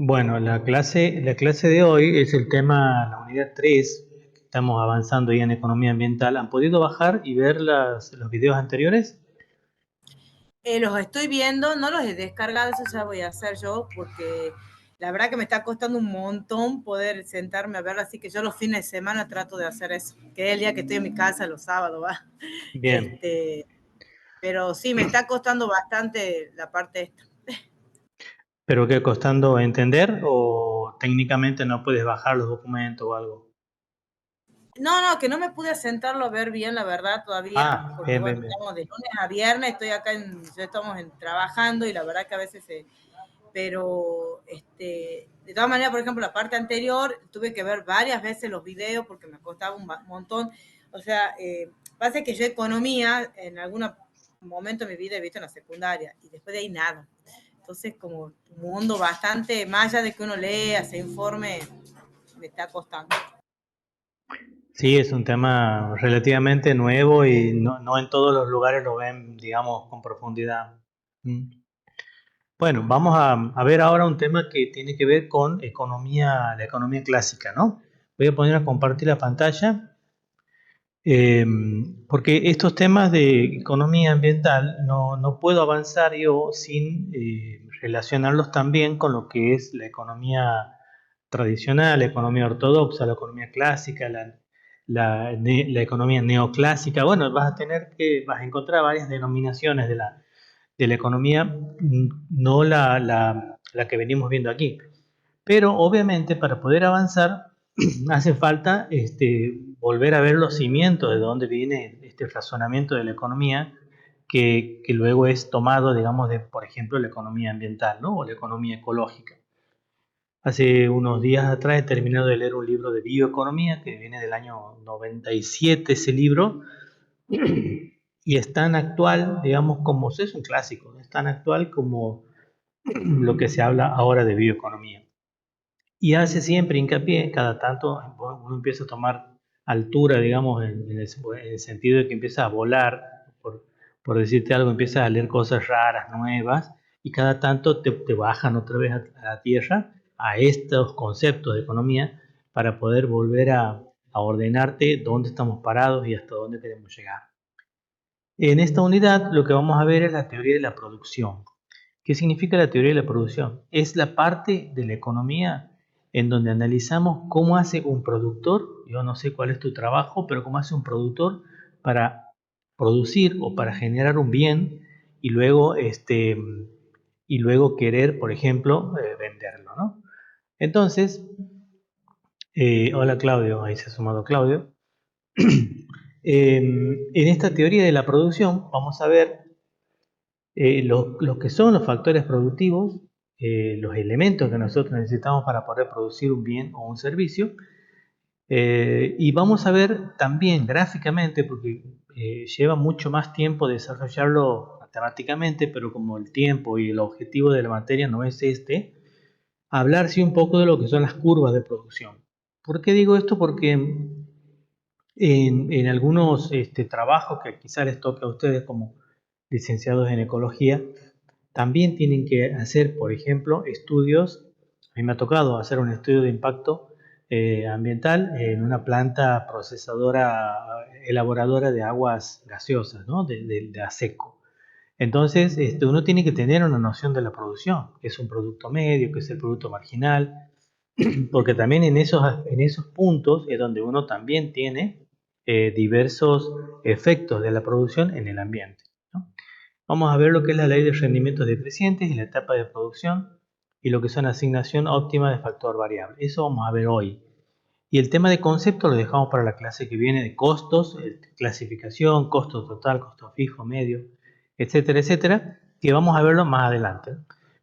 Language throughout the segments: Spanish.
Bueno, la clase de hoy es el tema, la unidad 3. Estamos avanzando ya en economía ambiental. ¿Han podido bajar y ver los videos anteriores? Los estoy viendo, no los he descargado, eso ya voy a hacer yo, porque la verdad que me está costando un montón poder sentarme a verlo, así que yo los fines de semana trato de hacer eso, que es el día que estoy en mi casa, los sábados, ¿va? Bien, Este, pero sí, me está costando bastante la parte esta. pero ¿qué costando entender o técnicamente no puedes bajar los documentos o algo? No, no, que no me pude sentarlo a ver bien, la verdad, todavía, Ah, porque bien, bueno, bien, bien. estamos de lunes a viernes, estoy acá, ya estamos trabajando y la verdad que a veces pero de todas maneras, por ejemplo, la parte anterior tuve que ver varias veces los videos porque me costaba un montón. O sea, pasa que yo economía en algún momento de mi vida he visto en la secundaria y después de ahí nada. Entonces, como un mundo bastante, más allá de que uno lea, se informe, me está costando. Sí, es un tema relativamente nuevo y no en todos los lugares lo ven, digamos, con profundidad. Mm. Bueno, vamos a ver ahora un tema que tiene que ver con economía, la economía clásica, ¿no? Voy a poner a compartir la pantalla, eh, porque estos temas de economía ambiental no puedo avanzar yo sin relacionarlos también con lo que es la economía tradicional, la economía ortodoxa, la economía clásica, la economía neoclásica. Bueno, vas a encontrar varias denominaciones de la economía, no la que venimos viendo aquí. Pero obviamente para poder avanzar hace falta volver a ver los cimientos de dónde viene este razonamiento de la economía que luego es tomado, digamos, de, por ejemplo, la economía ambiental, ¿no? O la economía ecológica. Hace unos días atrás he terminado de leer un libro de bioeconomía que viene del año 97, ese libro, y es tan actual, digamos, como es un clásico, es tan actual como lo que se habla ahora de bioeconomía. Y hace siempre hincapié, cada tanto uno empieza a tomar altura, digamos, en el sentido de que empieza a volar, por decirte algo, empiezas a leer cosas raras, nuevas, y cada tanto te bajan otra vez a la tierra a estos conceptos de economía para poder volver a ordenarte dónde estamos parados y hasta dónde queremos llegar. En esta unidad lo que vamos a ver es la teoría de la producción. ¿Qué significa la teoría de la producción? Es la parte de la economía en donde analizamos cómo hace un productor, yo no sé cuál es tu trabajo, pero cómo hace un productor para producir o para generar un bien y luego querer, por ejemplo, venderlo, ¿no? Entonces, hola Claudio, ahí se ha sumado Claudio. En esta teoría de la producción vamos a ver lo que son los factores productivos, los elementos que nosotros necesitamos para poder producir un bien o un servicio, y vamos a ver también gráficamente, porque lleva mucho más tiempo desarrollarlo matemáticamente, pero como el tiempo y el objetivo de la materia no es hablar sí un poco de lo que son las curvas de producción. ¿Por qué digo esto? Porque en algunos trabajos que quizás les toque a ustedes como licenciados en ecología, también tienen que hacer, por ejemplo, estudios. A mí me ha tocado hacer un estudio de impacto ambiental en una planta procesadora, elaboradora de aguas gaseosas, ¿no? de ASECO. Entonces, uno tiene que tener una noción de la producción, que es un producto medio, que es el producto marginal, porque también en esos puntos es donde uno también tiene diversos efectos de la producción en el ambiente, ¿no? Vamos a ver lo que es la ley de rendimientos decrecientes y la etapa de producción y lo que son asignación óptima de factor variable. Eso vamos a ver hoy. Y el tema de concepto lo dejamos para la clase que viene de costos, clasificación, costo total, costo fijo, medio, etcétera, etcétera, que vamos a verlo más adelante.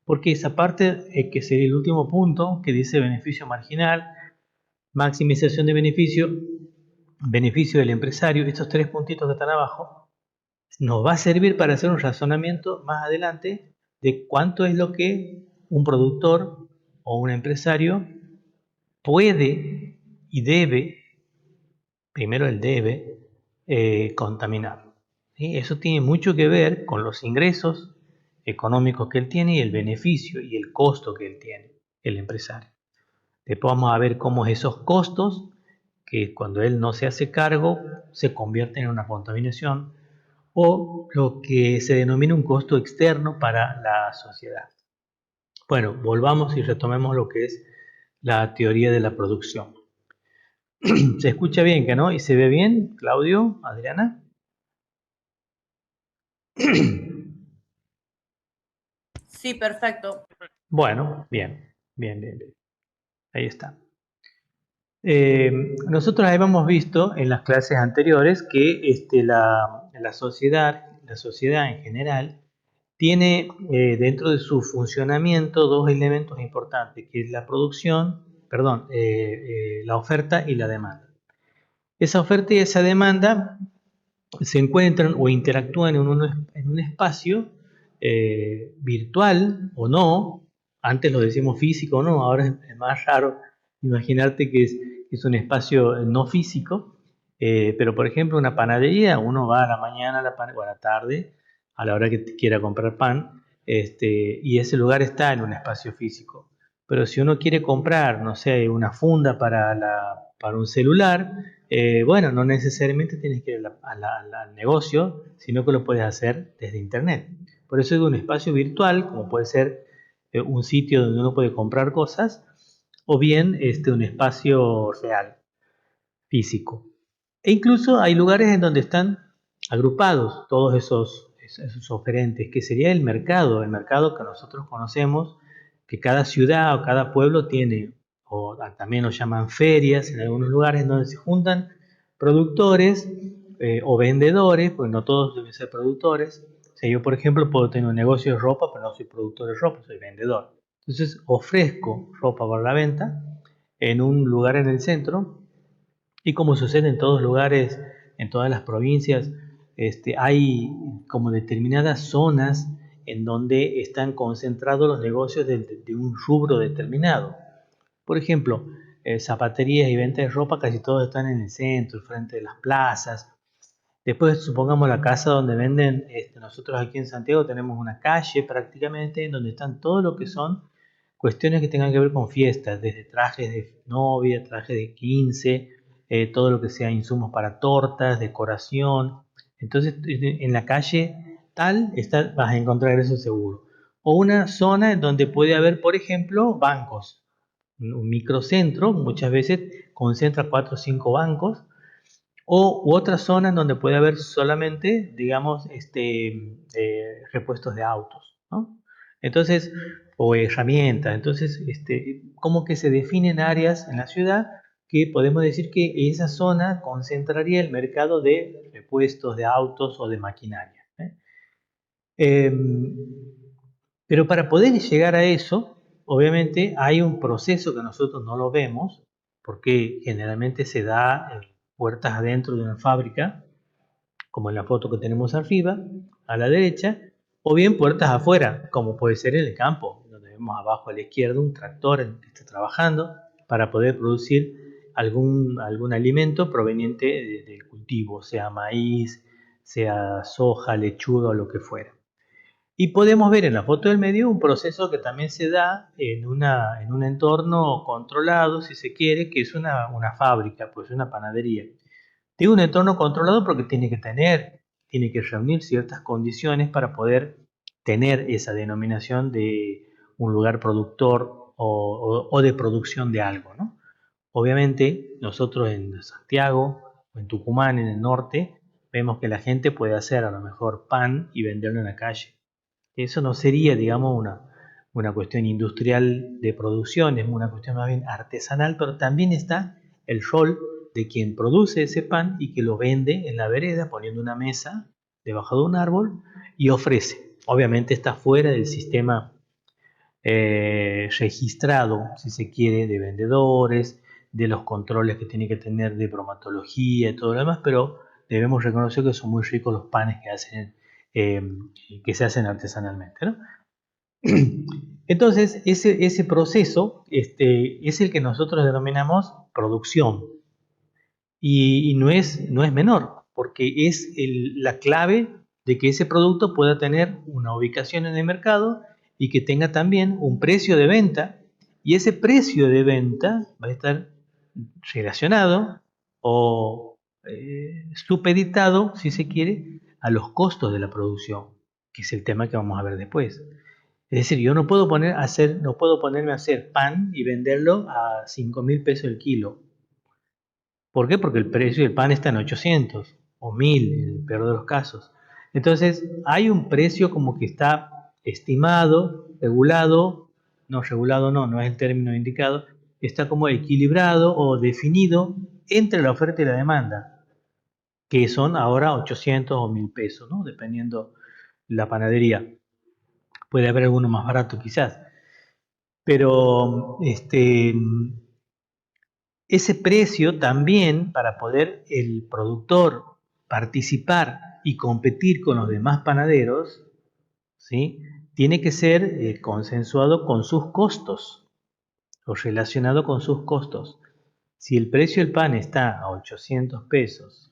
Porque esa parte, que sería el último punto, que dice beneficio marginal, maximización de beneficio, beneficio del empresario, estos tres puntitos que están abajo, nos va a servir para hacer un razonamiento más adelante de cuánto es lo que un productor o un empresario puede y debe, primero el debe, contaminar. ¿Sí? Eso tiene mucho que ver con los ingresos económicos que él tiene y el beneficio y el costo que él tiene. el empresario. Después vamos a ver cómo esos costos, que cuando él no se hace cargo, se convierten en una contaminación, o lo que se denomina un costo externo para la sociedad. Bueno, volvamos y retomemos lo que es la teoría de la producción. ¿Se escucha bien, que no? ¿Y se ve bien, Claudio, Adriana? Sí, perfecto. Bueno, bien, bien, bien, bien. Ahí está. Nosotros habíamos visto en las clases anteriores que la sociedad en general, tiene dentro de su funcionamiento dos elementos importantes, que es la producción, perdón, la oferta y la demanda. Esa oferta y esa demanda se encuentran o interactúan en un espacio virtual o no. Antes lo decimos físico o no, ahora es más raro imaginarte que es un espacio no físico, pero por ejemplo una panadería, uno va a la mañana o a la tarde, a la hora que quiera comprar pan, y ese lugar está en un espacio físico. Pero si uno quiere comprar, no sé, una funda para un celular, bueno, no necesariamente tienes que ir al negocio, sino que lo puedes hacer desde internet. Por eso es un espacio virtual, como puede ser un sitio donde uno puede comprar cosas, o bien un espacio real, físico. E incluso hay lugares en donde están agrupados todos esos oferentes, que sería el mercado que nosotros conocemos, que cada ciudad o cada pueblo tiene, o también lo llaman ferias en algunos lugares donde se juntan productores o vendedores, pues no todos deben ser productores. O sea, yo, por ejemplo, puedo tener un negocio de ropa, pero no soy productor de ropa, soy vendedor. Entonces ofrezco ropa para la venta en un lugar en el centro, y como sucede en todos lugares, en todas las provincias, hay como determinadas zonas en donde están concentrados los negocios de un rubro determinado. Por ejemplo, zapaterías y ventas de ropa casi todos están en el centro, frente de las plazas. Después, supongamos la casa donde venden, nosotros aquí en Santiago tenemos una calle prácticamente en donde están todo lo que son cuestiones que tengan que ver con fiestas, desde trajes de novia, trajes de 15, todo lo que sea insumos para tortas, decoración. Entonces, en la calle tal vas a encontrar eso seguro. O una zona en donde puede haber, por ejemplo, bancos. Un microcentro muchas veces concentra 4 o 5 bancos, o u otra zona en donde puede haber solamente, digamos, repuestos de autos, ¿no? Entonces, o herramientas. Entonces, como que se definen áreas en la ciudad que podemos decir que esa zona concentraría el mercado de repuestos de autos o de maquinaria, ¿eh? Pero para poder llegar a eso, obviamente hay un proceso que nosotros no lo vemos, porque generalmente se da en puertas adentro de una fábrica, como en la foto que tenemos arriba, a la derecha, o bien puertas afuera, como puede ser en el campo, donde vemos abajo a la izquierda un tractor que está trabajando para poder producir algún alimento proveniente del cultivo, sea maíz, sea soja, lechuga o lo que fuera. Y podemos ver en la foto del medio un proceso que también se da en un entorno controlado, si se quiere, que es una fábrica, pues una panadería. Digo un entorno controlado porque tiene que reunir ciertas condiciones para poder tener esa denominación de un lugar productor o de producción de algo, ¿no? Obviamente, nosotros en Santiago o en Tucumán, en el norte, vemos que la gente puede hacer a lo mejor pan y venderlo en la calle. Eso no sería, digamos, una cuestión industrial de producción, es una cuestión más bien artesanal, pero también está el rol de quien produce ese pan y que lo vende en la vereda poniendo una mesa debajo de un árbol y ofrece. Obviamente está fuera del sistema registrado, si se quiere, de vendedores, de los controles que tiene que tener de bromatología y todo lo demás, pero debemos reconocer que son muy ricos los panes eh, que se hacen artesanalmente, ¿no? Entonces, ese proceso es el que nosotros denominamos producción, y no es menor, porque es la clave de que ese producto pueda tener una ubicación en el mercado y que tenga también un precio de venta Y ese precio de venta va a estar relacionado o supeditado, si se quiere, a los costos de la producción, que es el tema que vamos a ver después. Es decir, yo no puedo ponerme a hacer pan y venderlo a 5.000 pesos el kilo. ¿Por qué? Porque el precio del pan está en 800 o 1.000 en el peor de los casos. Entonces, hay un precio como que está estimado, regulado, no es el término indicado, está como equilibrado o definido entre la oferta y la demanda, que son ahora 800 o 1.000 pesos, ¿no? Dependiendo la panadería. Puede haber alguno más barato quizás. Pero ese precio también, para poder el productor participar y competir con los demás panaderos, ¿sí? Tiene que ser consensuado con sus costos o relacionado con sus costos. Si el precio del pan está a 800 pesos,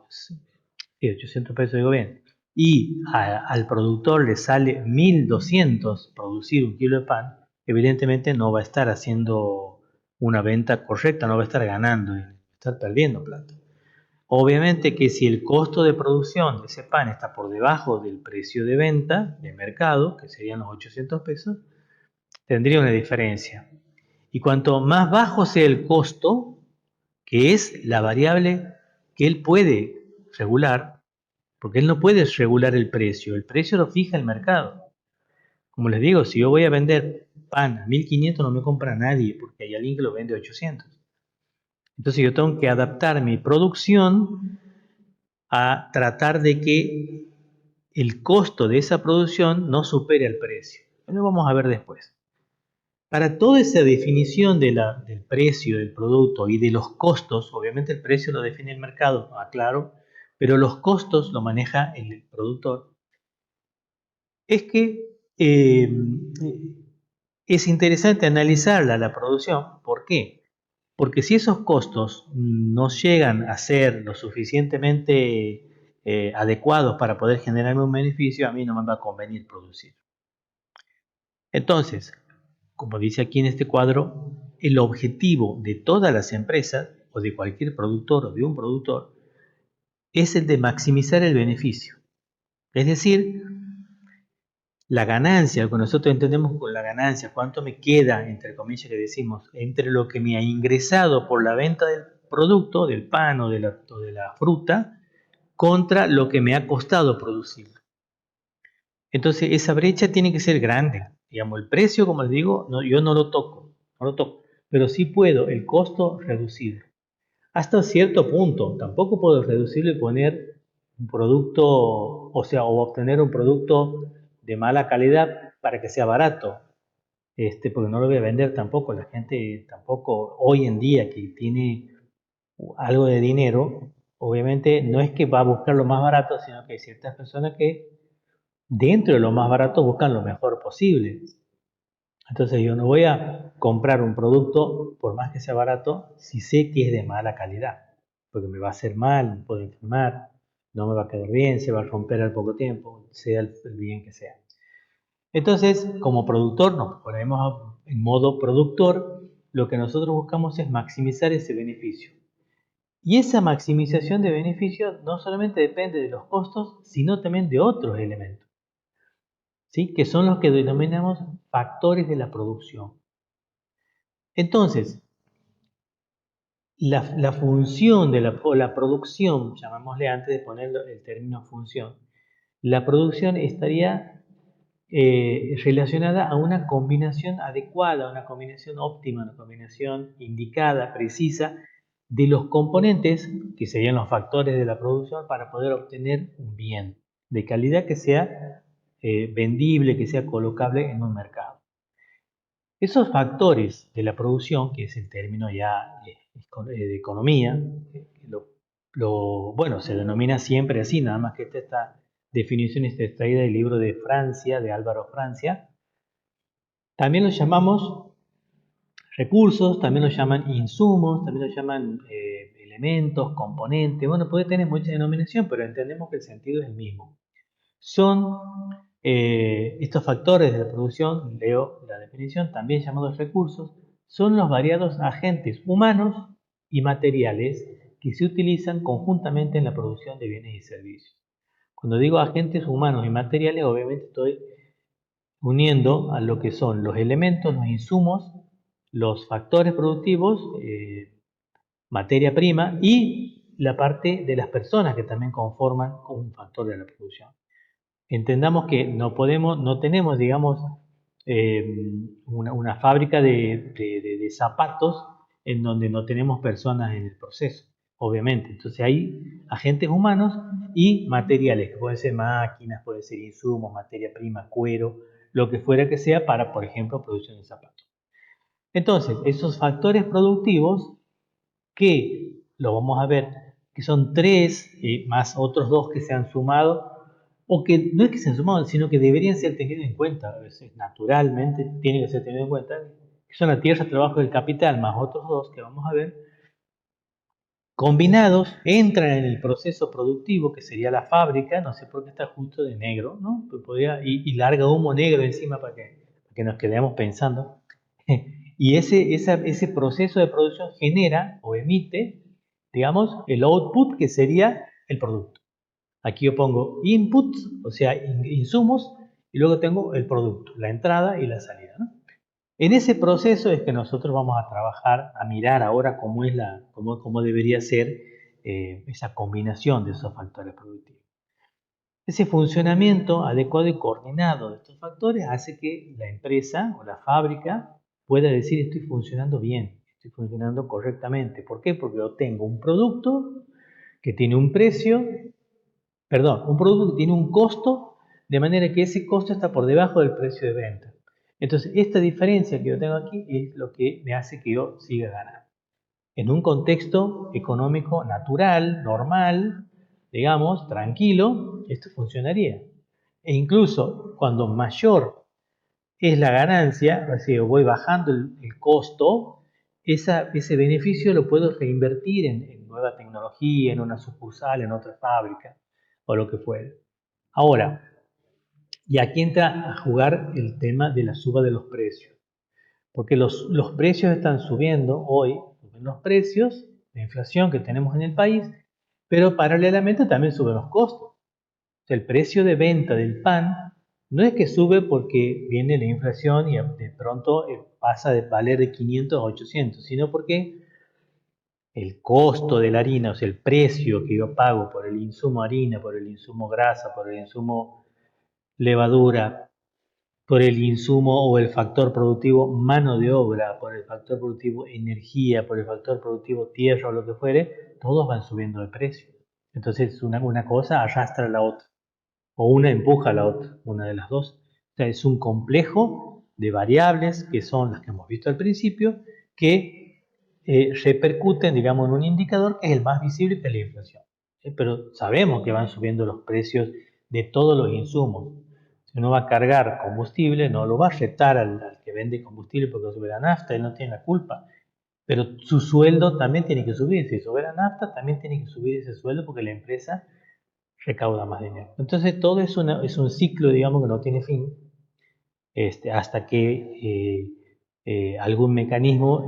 sí, 800 pesos digo bien, y al productor le sale 1.200 producir un kilo de pan, evidentemente no va a estar haciendo una venta correcta, no va a estar ganando, va a estar perdiendo plata. Obviamente que si el costo de producción de ese pan está por debajo del precio de venta de mercado, que serían los 800 pesos, tendría una diferencia. Y cuanto más bajo sea el costo, que es la variable que él puede regular, porque él no puede regular el precio lo fija el mercado. Como les digo, si yo voy a vender pan a 1.500 no me compra nadie, porque hay alguien que lo vende a 800. Entonces yo tengo que adaptar mi producción a tratar de que el costo de esa producción no supere el precio. Lo vamos a ver después. Para toda esa definición del precio del producto y de los costos, obviamente el precio lo define el mercado, aclaro, pero los costos lo maneja el productor. Es que es interesante analizarla la producción. ¿Por qué? Porque si esos costos no llegan a ser lo suficientemente adecuados para poder generarme un beneficio, a mí no me va a convenir producir. Entonces, como dice aquí en este cuadro, el objetivo de todas las empresas o de cualquier productor o de un productor es el de maximizar el beneficio. Es decir, la ganancia, lo que nosotros entendemos con la ganancia, cuánto me queda, entre comillas que decimos, entre lo que me ha ingresado por la venta del producto, del pan o de la fruta, contra lo que me ha costado producir. Entonces esa brecha tiene que ser grande. Digamos, el precio, como les digo, yo no lo toco, pero sí puedo el costo reducir. Hasta cierto punto, tampoco puedo reducirlo y poner un producto, o obtener un producto de mala calidad para que sea barato, porque no lo voy a vender tampoco. La gente tampoco hoy en día que tiene algo de dinero, obviamente no es que va a buscar lo más barato, sino que hay ciertas personas que dentro de lo más barato buscan lo mejor posible. Entonces yo no voy a comprar un producto, por más que sea barato, si sé que es de mala calidad, porque me va a hacer mal, me puedo enfermar, no me va a quedar bien, se va a romper al poco tiempo, sea el bien que sea. Entonces, como productor, nos ponemos en modo productor, lo que nosotros buscamos es maximizar ese beneficio. Y esa maximización de beneficio no solamente depende de los costos, sino también de otros elementos, ¿sí? Que son los que denominamos factores de la producción. Entonces, la función de la producción, llamémosle antes de poner el término función, la producción estaría relacionada a una combinación adecuada, una combinación óptima, una combinación indicada, precisa, de los componentes, que serían los factores de la producción, para poder obtener un bien de calidad que sea vendible, que sea colocable en un mercado. Esos factores de la producción, que es el término ya de economía, bueno, se denomina siempre así, nada más que esta definición está extraída del libro de Francia, de Álvaro Francia. También los llamamos recursos, también los llaman insumos, también los llaman elementos, componentes. Bueno, puede tener mucha denominación, pero entendemos que el sentido es el mismo. Son Estos factores de producción, leo la definición, también llamados recursos, son los variados agentes humanos y materiales que se utilizan conjuntamente en la producción de bienes y servicios. Cuando digo agentes humanos y materiales, obviamente estoy uniendo a lo que son los elementos, los insumos, los factores productivos, materia prima y la parte de las personas que también conforman un factor de la producción. Entendamos que no tenemos, digamos, una fábrica de zapatos en donde no tenemos personas en el proceso, obviamente. Entonces hay agentes humanos y materiales, que pueden ser máquinas, pueden ser insumos, materia prima, cuero, lo que fuera que sea para, por ejemplo, producción de zapatos. Entonces, esos factores productivos que lo vamos a ver, que son tres, más otros dos que se han sumado, o que no es que se han sumado, sino que deberían ser tenidos en cuenta, a veces naturalmente tienen que ser tenidos en cuenta, que son la tierra, trabajo y el capital, más otros dos que vamos a ver, combinados entran en el proceso productivo, que sería la fábrica, no sé por qué está justo de negro, ¿no? Y larga humo negro encima para que nos quedemos pensando. Y ese proceso de producción genera o emite, digamos, el output que sería el producto. Aquí yo pongo inputs, o sea, insumos, y luego tengo el producto, la entrada y la salida, ¿no? En ese proceso es que nosotros vamos a trabajar, a mirar ahora cómo debería ser esa combinación de esos factores productivos. Ese funcionamiento adecuado y coordinado de estos factores hace que la empresa o la fábrica pueda decir estoy funcionando bien, estoy funcionando correctamente. ¿Por qué? Porque yo tengo un producto que tiene un precio, perdón, un producto que tiene un costo, de manera que ese costo está por debajo del precio de venta. Entonces, esta diferencia que yo tengo aquí es lo que me hace que yo siga ganando. En un contexto económico natural, normal, digamos, tranquilo, esto funcionaría. E incluso cuando mayor es la ganancia, es decir, voy bajando el costo, ese beneficio lo puedo reinvertir en nueva tecnología, en una sucursal, en otra fábrica o lo que fuera. Ahora, y aquí entra a jugar el tema de la suba de los precios, porque los precios están subiendo hoy, suben los precios, la inflación que tenemos en el país, pero paralelamente también suben los costos. O sea, el precio de venta del pan no es que sube porque viene la inflación y de pronto pasa de valer de 500 a 800, sino porque el costo de la harina, o sea, el precio que yo pago por el insumo harina, por el insumo grasa, por el insumo levadura, por el insumo o el factor productivo mano de obra, por el factor productivo energía, por el factor productivo tierra o lo que fuere, todos van subiendo de precio. Entonces una cosa arrastra a la otra, o una empuja a la otra, una de las dos. O sea, es un complejo de variables que son las que hemos visto al principio, que repercuten, digamos, en un indicador que es el más visible, que es la inflación. Pero sabemos que van subiendo los precios de todos los insumos. Si uno va a cargar combustible, no lo va a retar al que vende combustible porque sube la nafta, él no tiene la culpa. Pero su sueldo también tiene que subir. Si sube la nafta, también tiene que subir ese sueldo porque la empresa recauda más dinero. Entonces todo es un ciclo, digamos, que no tiene fin, hasta que algún mecanismo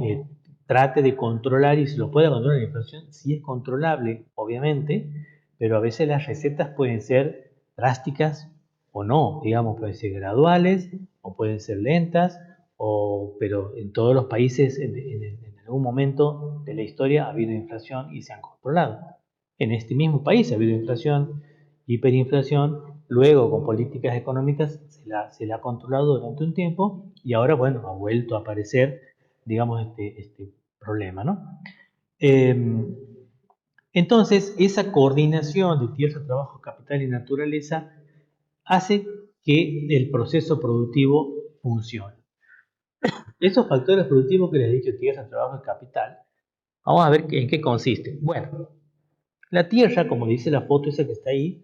trate de controlar y se lo pueda controlar la inflación, sí es controlable, obviamente, pero a veces las recetas pueden ser drásticas o no, digamos, pueden ser graduales o pueden ser lentas, pero en todos los países en algún momento de la historia ha habido inflación y se han controlado. En este mismo país ha habido inflación, hiperinflación, luego con políticas económicas se la ha controlado durante un tiempo y ahora, bueno, ha vuelto a aparecer, digamos, este problema, ¿no? Eh, entonces, esa coordinación de tierra, trabajo, capital y naturaleza hace que el proceso productivo funcione. Esos factores productivos que les he dicho, tierra, trabajo y capital, vamos a ver en qué consiste. Bueno, la tierra, como dice la foto esa que está ahí,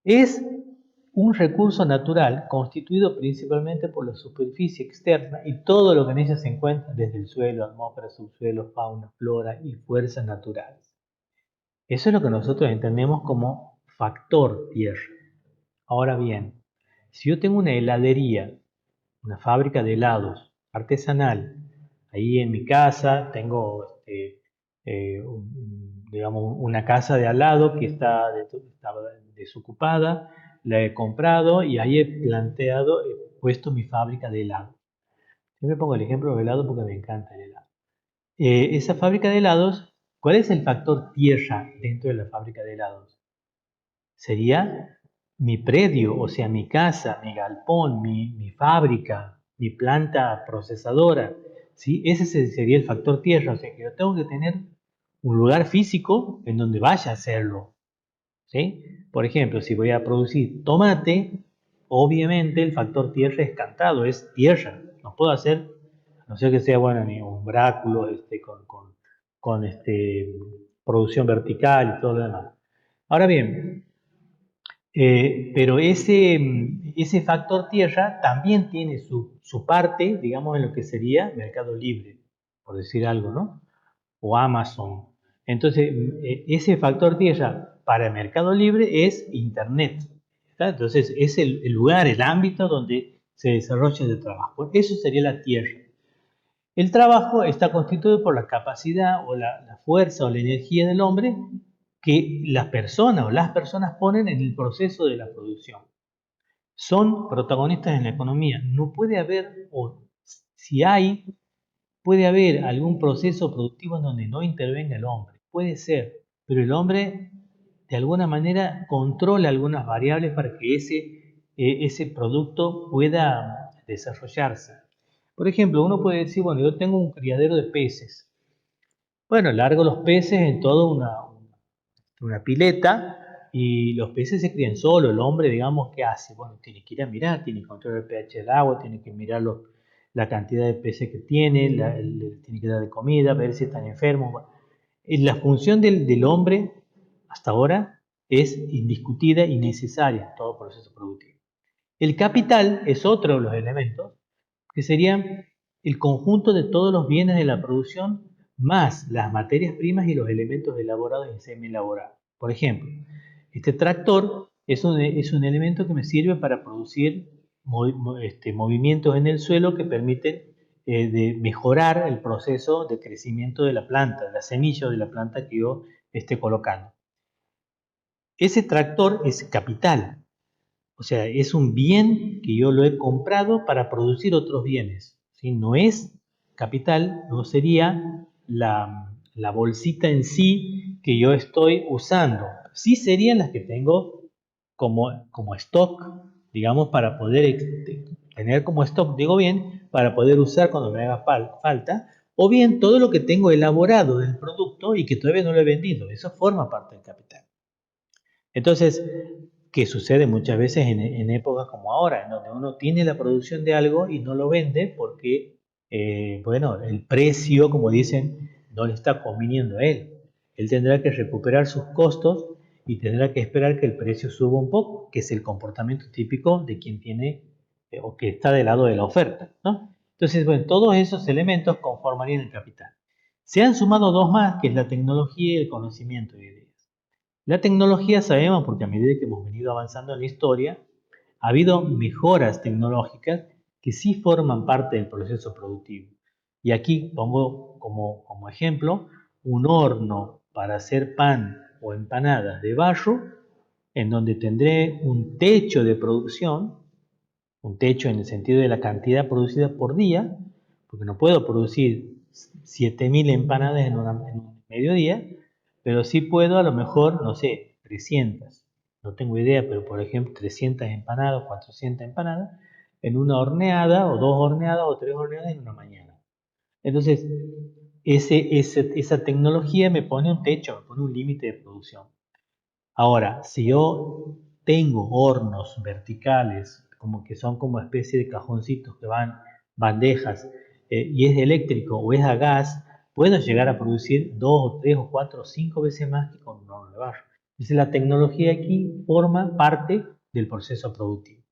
es un recurso natural constituido principalmente por la superficie externa y todo lo que en ella se encuentra, desde el suelo, atmósfera, subsuelo, fauna, flora y fuerzas naturales. Eso es lo que nosotros entendemos como factor tierra. Ahora bien, Si yo tengo una heladería, una fábrica de helados artesanal, ahí en mi casa tengo, digamos, una casa de al lado que está desocupada, la he comprado y ahí he puesto mi fábrica de helado. Siempre pongo el ejemplo del helado porque me encanta el helado. Esa fábrica de helados, ¿cuál es el factor tierra dentro de la fábrica de helados? Sería mi predio, o sea, mi casa, mi galpón, mi fábrica, mi planta procesadora, ¿sí? Ese sería el factor tierra, o sea, que yo tengo que tener un lugar físico en donde vaya a hacerlo, ¿sí? Por ejemplo, si voy a producir tomate, obviamente el factor tierra es cantado, es tierra, no puedo hacer, a no ser que sea, bueno, ni un bráculo con producción vertical y todo lo demás. Ahora bien, pero ese factor tierra también tiene su parte, digamos, en lo que sería Mercado Libre, por decir algo, ¿no? O Amazon. Entonces, ese factor tierra para Mercado Libre es Internet. ¿Está? Entonces, es el lugar, el ámbito donde se desarrolla el trabajo. Eso sería la tierra. El trabajo está constituido por la capacidad o la fuerza o la energía del hombre que la persona o las personas ponen en el proceso de la producción. Son protagonistas en la economía. No puede haber, o si hay, puede haber algún proceso productivo en donde no intervenga el hombre. Puede ser, pero el hombre de alguna manera controla algunas variables para que ese producto pueda desarrollarse. Por ejemplo, uno puede decir, bueno, yo tengo un criadero de peces. Bueno, largo los peces en toda una pileta y los peces se crían solos. El hombre, digamos, ¿qué hace? Bueno, tiene que ir a mirar, tiene que controlar el pH del agua, tiene que mirar la cantidad de peces que tiene, tiene que dar de comida, ver si están enfermos. Bueno, la función del hombre hasta ahora es indiscutida y necesaria en todo proceso productivo. El capital es otro de los elementos que serían el conjunto de todos los bienes de la producción más las materias primas y los elementos elaborados y semi-elaborados. Por ejemplo, este tractor es un elemento que me sirve para producir movimientos en el suelo que permiten de mejorar el proceso de crecimiento de la planta, de la semilla de la planta que yo esté colocando. Ese tractor es capital, o sea, es un bien que yo lo he comprado para producir otros bienes. ¿Sí? No es capital, no sería la bolsita en sí que yo estoy usando. Sí serían las que tengo como stock, digamos, para poder tener como stock, digo bien, para poder usar cuando me haga falta, o bien todo lo que tengo elaborado del producto y que todavía no lo he vendido. Eso forma parte del capital. Entonces, ¿qué sucede muchas veces en épocas como ahora, en donde uno tiene la producción de algo y no lo vende porque, bueno, el precio, como dicen, no le está conviniendo a él. Él tendrá que recuperar sus costos y tendrá que esperar que el precio suba un poco, que es el comportamiento típico de quien tiene o que está del lado de la oferta, ¿no? Entonces, bueno, todos esos elementos conformarían el capital. Se han sumado dos más, que es la tecnología y el conocimiento. La tecnología sabemos, porque a medida que hemos venido avanzando en la historia, ha habido mejoras tecnológicas que sí forman parte del proceso productivo. Y aquí pongo como ejemplo un horno para hacer pan o empanadas de barro, en donde tendré un techo de producción, un techo en el sentido de la cantidad producida por día, porque no puedo producir 7000 empanadas en un mediodía, pero sí puedo a lo mejor, no sé, 300. No tengo idea, pero por ejemplo 300 empanadas, 400 empanadas, en una horneada, o dos horneadas, o tres horneadas en una mañana. Entonces, esa tecnología me pone un techo, me pone un límite de producción. Ahora, si yo tengo hornos verticales, como que son como especie de cajoncitos que van, bandejas, y es eléctrico o es a gas, puedo llegar a producir 2 o 3 o 4 o 5 veces más que con un horno de barro. Entonces la tecnología aquí forma parte del proceso productivo.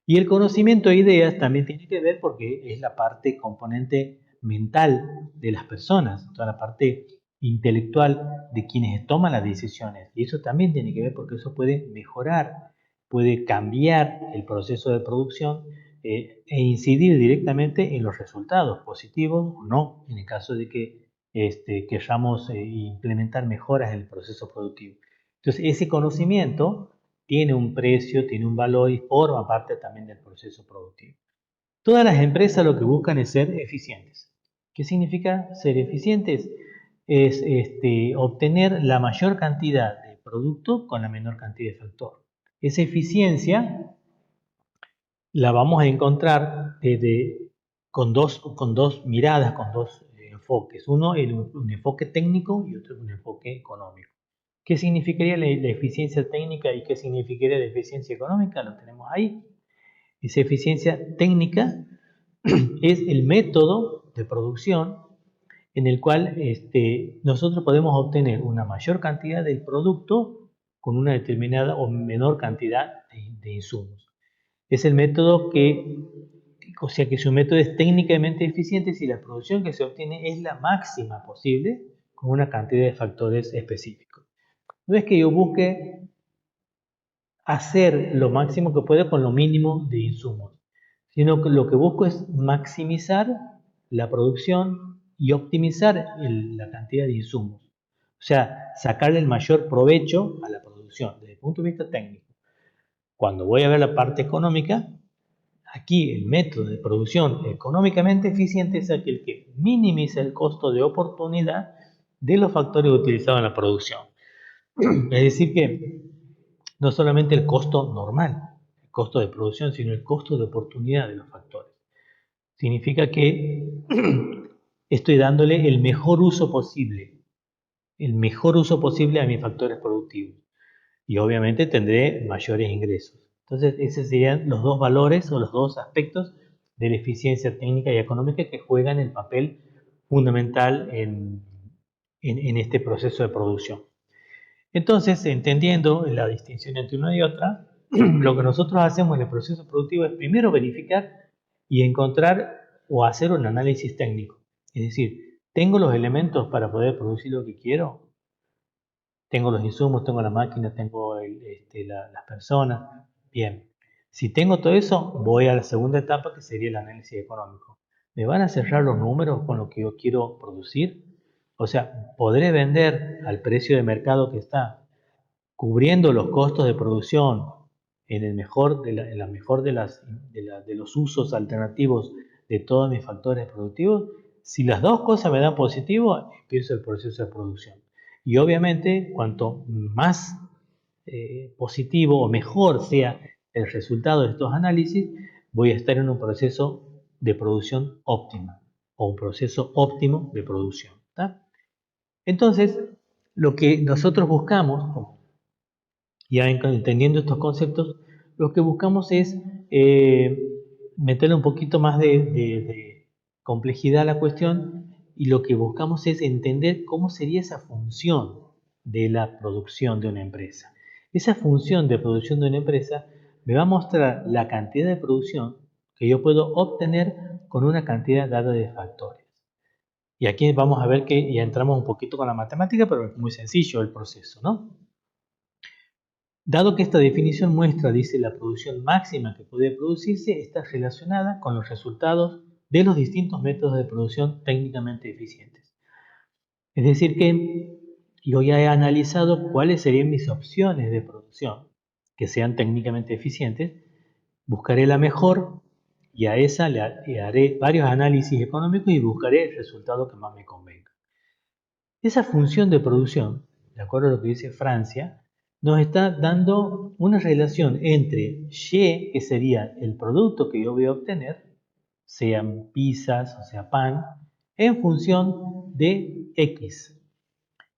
Y el conocimiento de ideas también tiene que ver porque es la parte componente mental de las personas, toda la parte intelectual de quienes toman las decisiones. Y eso también tiene que ver porque eso puede mejorar puede cambiar el proceso de producción e incidir directamente en los resultados positivos o no, en el caso de que queramos implementar mejoras en el proceso productivo. Entonces, ese conocimiento tiene un precio, tiene un valor y forma parte también del proceso productivo. Todas las empresas lo que buscan es ser eficientes. ¿Qué significa ser eficientes? Es obtener la mayor cantidad de producto con la menor cantidad de factor. Esa eficiencia la vamos a encontrar con dos miradas, con dos enfoques. Uno, un enfoque técnico y otro, un enfoque económico. ¿Qué significaría la eficiencia técnica y qué significaría la eficiencia económica? Lo tenemos ahí. Esa eficiencia técnica es el método de producción en el cual nosotros podemos obtener una mayor cantidad del producto con una determinada o menor cantidad de insumos. Es el método o sea que su método es técnicamente eficiente si la producción que se obtiene es la máxima posible con una cantidad de factores específicos. No es que yo busque hacer lo máximo que pueda con lo mínimo de insumos, sino que lo que busco es maximizar la producción y optimizar la cantidad de insumos. O sea, sacarle el mayor provecho a la producción desde el punto de vista técnico. Cuando voy a ver la parte económica, aquí el método de producción económicamente eficiente es aquel que minimiza el costo de oportunidad de los factores utilizados en la producción. Es decir que no solamente el costo normal, el costo de producción, sino el costo de oportunidad de los factores. Significa que estoy dándole el mejor uso posible a mis factores productivos y obviamente tendré mayores ingresos. Entonces, esos serían los dos valores o los dos aspectos de la eficiencia técnica y económica que juegan el papel fundamental en este proceso de producción. Entonces, entendiendo la distinción entre una y otra, lo que nosotros hacemos en el proceso productivo es primero verificar y encontrar o hacer un análisis técnico. Es decir, ¿tengo los elementos para poder producir lo que quiero? Tengo los insumos, tengo la máquina, tengo las personas. Bien, si tengo todo eso, voy a la segunda etapa que sería el análisis económico. ¿Me van a cerrar los números con lo que yo quiero producir? O sea, ¿podré vender al precio de mercado que está, cubriendo los costos de producción en la mejor de los usos alternativos de todos mis factores productivos? Si las dos cosas me dan positivo, empiezo el proceso de producción. Y obviamente, cuanto más positivo o mejor sea el resultado de estos análisis, voy a estar en un proceso de producción óptima o un proceso óptimo de producción. ¿Tá? Entonces, lo que nosotros buscamos, ya entendiendo estos conceptos, lo que buscamos es meterle un poquito más de complejidad a la cuestión y lo que buscamos es entender cómo sería esa función de la producción de una empresa. Esa función de producción de una empresa me va a mostrar la cantidad de producción que yo puedo obtener con una cantidad dada de factores. Y aquí vamos a ver que ya entramos un poquito con la matemática, pero es muy sencillo el proceso, ¿no? Dado que esta definición muestra, dice, la producción máxima que puede producirse, está relacionada con los resultados de los distintos métodos de producción técnicamente eficientes. Es decir que yo ya he analizado cuáles serían mis opciones de producción que sean técnicamente eficientes, buscaré la mejor y a esa le haré varios análisis económicos y buscaré el resultado que más me convenga. Esa función de producción, de acuerdo a lo que dice Francia, nos está dando una relación entre Y, que sería el producto que yo voy a obtener, sean pizzas o sea pan, en función de X.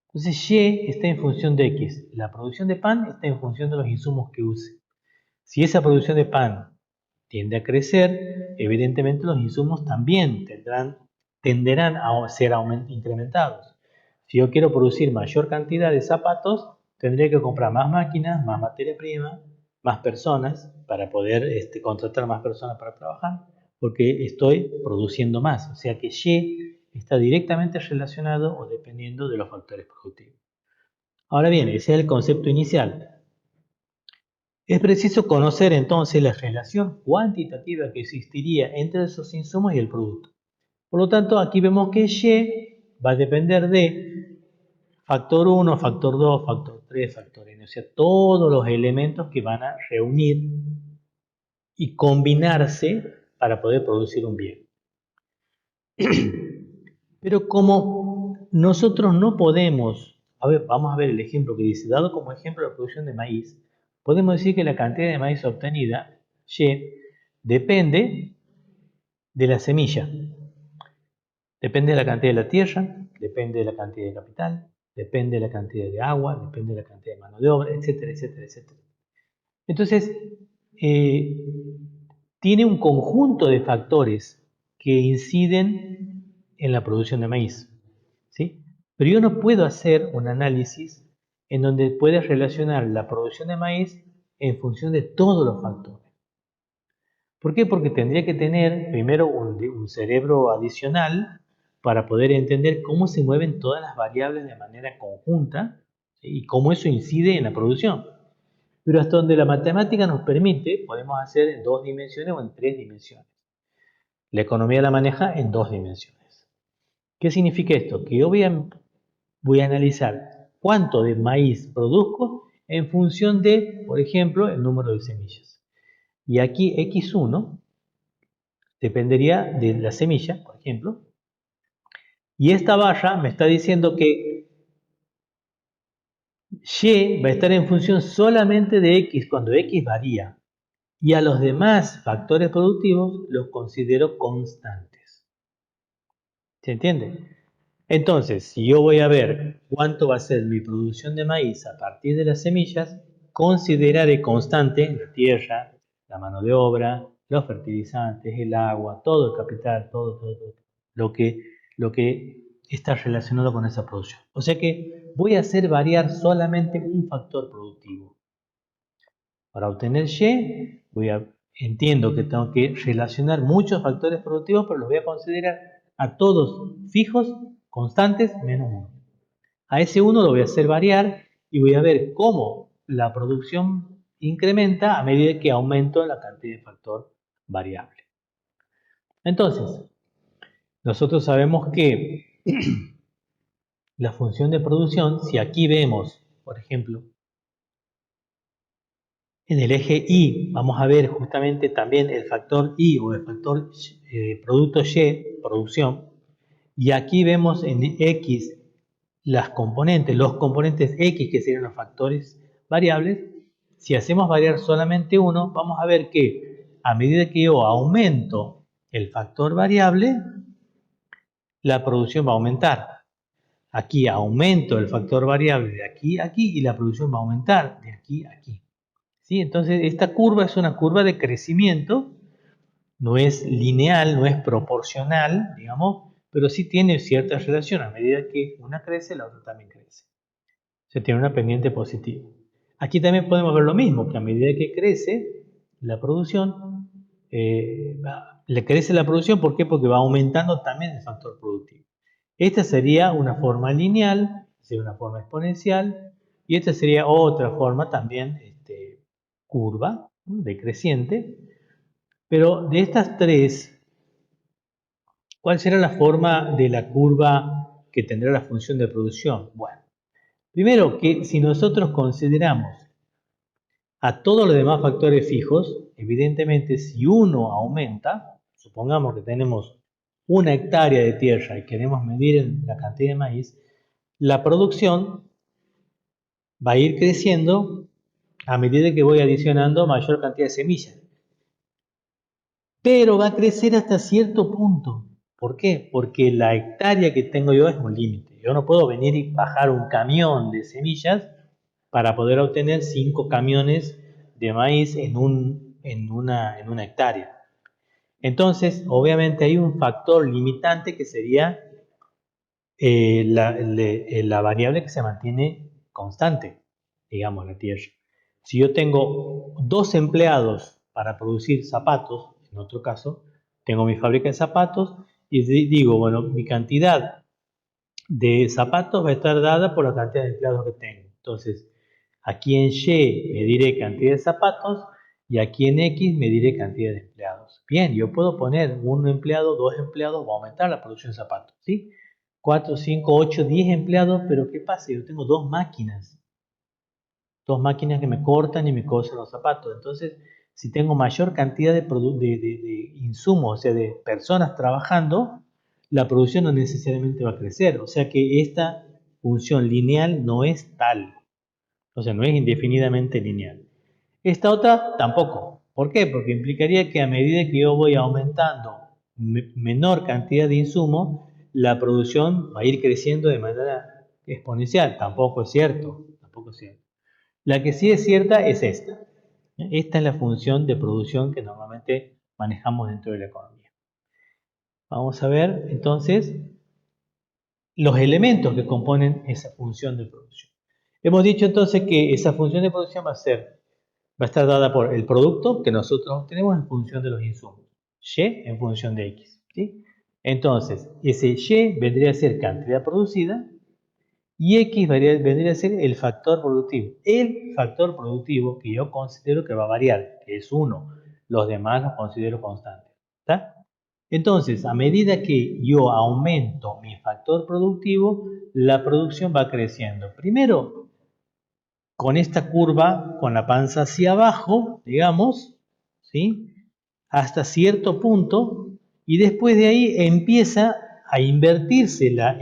Entonces Y está en función de X. La producción de pan está en función de los insumos que use. Si esa producción de pan tiende a crecer, evidentemente los insumos también tenderán a ser incrementados. Si yo quiero producir mayor cantidad de zapatos, tendré que comprar más máquinas, más materia prima, más personas para poder contratar más personas para trabajar, porque estoy produciendo más. O sea que Y está directamente relacionado o dependiendo de los factores productivos. Ahora bien, ese es el concepto inicial. Es preciso conocer entonces la relación cuantitativa que existiría entre esos insumos y el producto. Por lo tanto, aquí vemos que Y va a depender de factor 1, factor 2, factor 3, factor n, o sea, todos los elementos que van a reunir y combinarse para poder producir un bien. Pero como nosotros no podemos, vamos a ver el ejemplo que dice, dado como ejemplo la producción de maíz, podemos decir que la cantidad de maíz obtenida, Y, depende de la semilla. Depende de la cantidad de la tierra, depende de la cantidad de capital, depende de la cantidad de agua, depende de la cantidad de mano de obra, etcétera, etcétera, etcétera. Entonces, eh, tiene un conjunto de factores que inciden en la producción de maíz, ¿sí? Pero yo no puedo hacer un análisis en donde pueda relacionar la producción de maíz en función de todos los factores. ¿Por qué? Porque tendría que tener primero un cerebro adicional para poder entender cómo se mueven todas las variables de manera conjunta, ¿sí? Y cómo eso incide en la producción. Pero hasta donde la matemática nos permite, podemos hacer en 2 dimensiones o en 3 dimensiones. La economía la maneja en 2 dimensiones. ¿Qué significa esto? Que yo voy a analizar cuánto de maíz produzco en función de, por ejemplo, el número de semillas. Y aquí X1 dependería de la semilla, por ejemplo, y esta barra me está diciendo que Y va a estar en función solamente de X cuando X varía, y a los demás factores productivos los considero constantes. ¿Se entiende? Entonces, si yo voy a ver cuánto va a ser mi producción de maíz a partir de las semillas, consideraré constante la tierra, la mano de obra, los fertilizantes, el agua, todo el capital, todo lo que, lo que está relacionado con esa producción. O sea que voy a hacer variar solamente un factor productivo. Para obtener Y, entiendo que tengo que relacionar muchos factores productivos, pero los voy a considerar a todos fijos, constantes, menos uno. A ese uno lo voy a hacer variar y voy a ver cómo la producción incrementa a medida que aumento la cantidad de factor variable. Entonces, nosotros sabemos que la función de producción, si aquí vemos, por ejemplo, en el eje Y vamos a ver justamente también el factor Y o el factor producto Y, producción, y aquí vemos en X los componentes X que serían los factores variables. Si hacemos variar solamente uno, vamos a ver que a medida que yo aumento el factor variable, la producción va a aumentar. Aquí aumento el factor variable de aquí a aquí y la producción va a aumentar de aquí a aquí. ¿Sí? Entonces, esta curva es una curva de crecimiento, no es lineal, no es proporcional, digamos, pero sí tiene cierta relación. A medida que una crece, la otra también crece. Se tiene una pendiente positiva. Aquí también podemos ver lo mismo, que a medida que crece la producción, le crece la producción, ¿por qué? Porque va aumentando también el factor productivo. Esta sería una forma lineal, sería una forma exponencial, y esta sería otra forma también curva, decreciente. Pero de estas tres, ¿cuál será la forma de la curva que tendrá la función de producción? Bueno, primero que si nosotros consideramos a todos los demás factores fijos, evidentemente si uno aumenta, supongamos que tenemos 1 hectárea de tierra y queremos medir la cantidad de maíz, la producción va a ir creciendo a medida que voy adicionando mayor cantidad de semillas. Pero va a crecer hasta cierto punto. ¿Por qué? Porque la hectárea que tengo yo es un límite. Yo no puedo venir y bajar un camión de semillas para poder obtener 5 camiones de maíz en una hectárea. Entonces, obviamente hay un factor limitante que sería la variable que se mantiene constante, digamos, la tierra. Si yo tengo 2 empleados para producir zapatos, en otro caso, tengo mi fábrica de zapatos y digo, bueno, mi cantidad de zapatos va a estar dada por la cantidad de empleados que tengo. Entonces, Aquí en Y mediré cantidad de zapatos y aquí en X mediré cantidad de empleados. Bien, yo puedo poner un empleado, 2 empleados, va a aumentar la producción de zapatos, ¿sí? 4, 5, 8, 10 empleados, pero ¿qué pasa? Yo tengo dos máquinas que me cortan y me cosen los zapatos. Entonces, si tengo mayor cantidad de insumos, o sea, de personas trabajando, la producción no necesariamente va a crecer. O sea que esta función lineal no es tal. O sea, no es indefinidamente lineal. Esta otra tampoco. ¿Por qué? Porque implicaría que a medida que yo voy aumentando menor cantidad de insumos, la producción va a ir creciendo de manera exponencial. Tampoco es cierto. Tampoco es cierto. La que sí es cierta es esta. Esta es la función de producción que normalmente manejamos dentro de la economía. Vamos a ver entonces los elementos que componen esa función de producción. Hemos dicho entonces que esa función de producción va a estar dada por el producto que nosotros obtenemos en función de los insumos, Y en función de X. ¿Sí? Entonces, ese Y vendría a ser cantidad producida y X vendría a ser el factor productivo. El factor productivo que yo considero que va a variar, que es 1. Los demás los considero constantes. ¿Está? Entonces, a medida que yo aumento mi factor productivo, la producción va creciendo. Primero, con esta curva, con la panza hacia abajo, digamos, ¿sí? Hasta cierto punto, y después de ahí empieza a invertirse la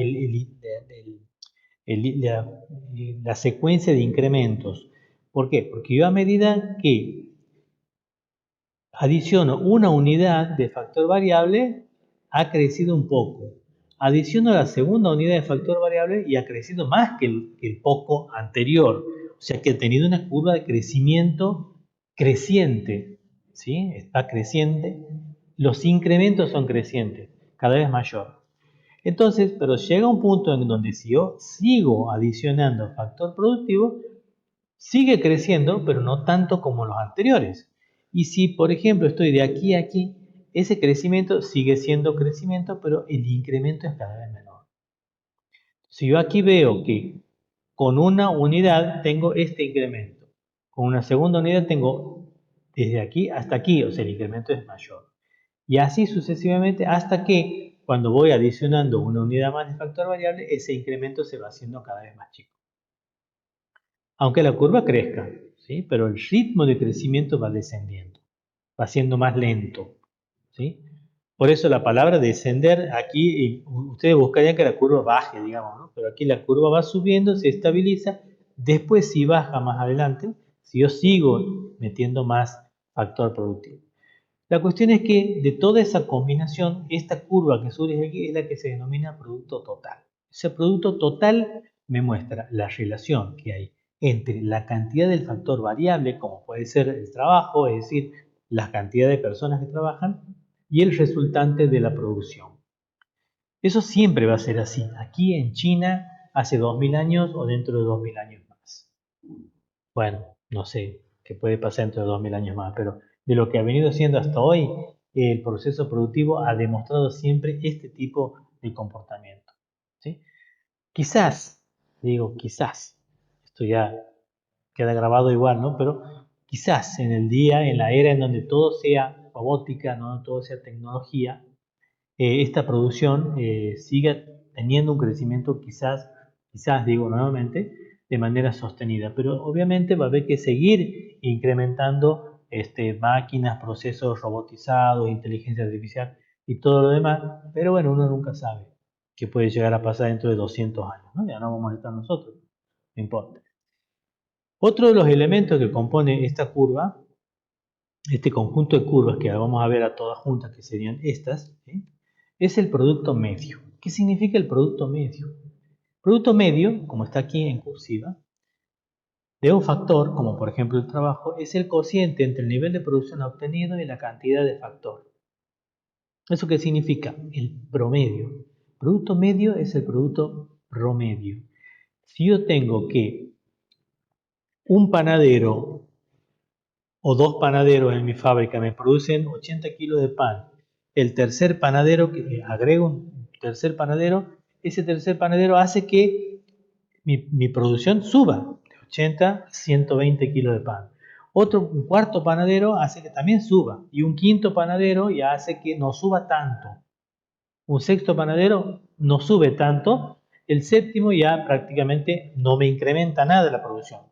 secuencia de incrementos. ¿Por qué? Porque yo a medida que adiciono una unidad de factor variable, ha crecido un poco. Adiciono la segunda unidad de factor variable y ha crecido más que el poco anterior. O sea que ha tenido una curva de crecimiento creciente. ¿Sí? Está creciente. Los incrementos son crecientes, cada vez mayor. Entonces, pero llega un punto en donde si yo sigo adicionando factor productivo, sigue creciendo, pero no tanto como los anteriores. Y si, por ejemplo, estoy de aquí a aquí, ese crecimiento sigue siendo crecimiento, pero el incremento es cada vez menor. Si yo aquí veo que con una unidad tengo este incremento, con una segunda unidad tengo desde aquí hasta aquí, o sea, el incremento es mayor. Y así sucesivamente hasta que cuando voy adicionando una unidad más de factor variable, ese incremento se va haciendo cada vez más chico. Aunque la curva crezca, ¿sí? Pero el ritmo de crecimiento va descendiendo, va siendo más lento, ¿sí? Por eso la palabra descender aquí, ustedes buscarían que la curva baje, digamos, ¿no? Pero aquí la curva va subiendo, se estabiliza, después si baja más adelante, si yo sigo metiendo más factor productivo. La cuestión es que de toda esa combinación, esta curva que surge aquí es la que se denomina producto total. Ese producto total me muestra la relación que hay entre la cantidad del factor variable, como puede ser el trabajo, es decir, la cantidad de personas que trabajan, y el resultante de la producción. Eso siempre va a ser así, aquí en China, hace 2000 años o dentro de 2000 años más. Bueno, no sé qué puede pasar dentro de 2000 años más, pero de lo que ha venido siendo hasta hoy, el proceso productivo ha demostrado siempre este tipo de comportamiento. ¿Sí? Quizás, digo quizás, esto ya queda grabado igual, ¿no? Pero quizás en el día, en la era en donde todo sea robótica, no todo sea tecnología, esta producción siga teniendo un crecimiento quizás digo nuevamente, de manera sostenida. Pero obviamente va a haber que seguir incrementando máquinas, procesos robotizados, inteligencia artificial y todo lo demás. Pero bueno, uno nunca sabe qué puede llegar a pasar dentro de 200 años, ¿no? Ya no vamos a estar nosotros, no importa. Otro de los elementos que compone esta curva, este conjunto de curvas que vamos a ver a todas juntas, que serían estas, ¿sí? Es el producto medio. ¿Qué significa el producto medio? Producto medio, como está aquí en cursiva, de un factor, como por ejemplo el trabajo, es el cociente entre el nivel de producción obtenido y la cantidad de factor. ¿Eso qué significa? El promedio. Producto medio es el producto promedio. Si yo tengo que un panadero o dos panaderos en mi fábrica me producen 80 kilos de pan, el tercer panadero, que agrego un tercer panadero, ese tercer panadero hace que mi producción suba 80 a 120 kilos de pan. Un cuarto panadero hace que también suba. Y un quinto panadero ya hace que no suba tanto. Un sexto panadero no sube tanto. El séptimo ya prácticamente no me incrementa nada la producción.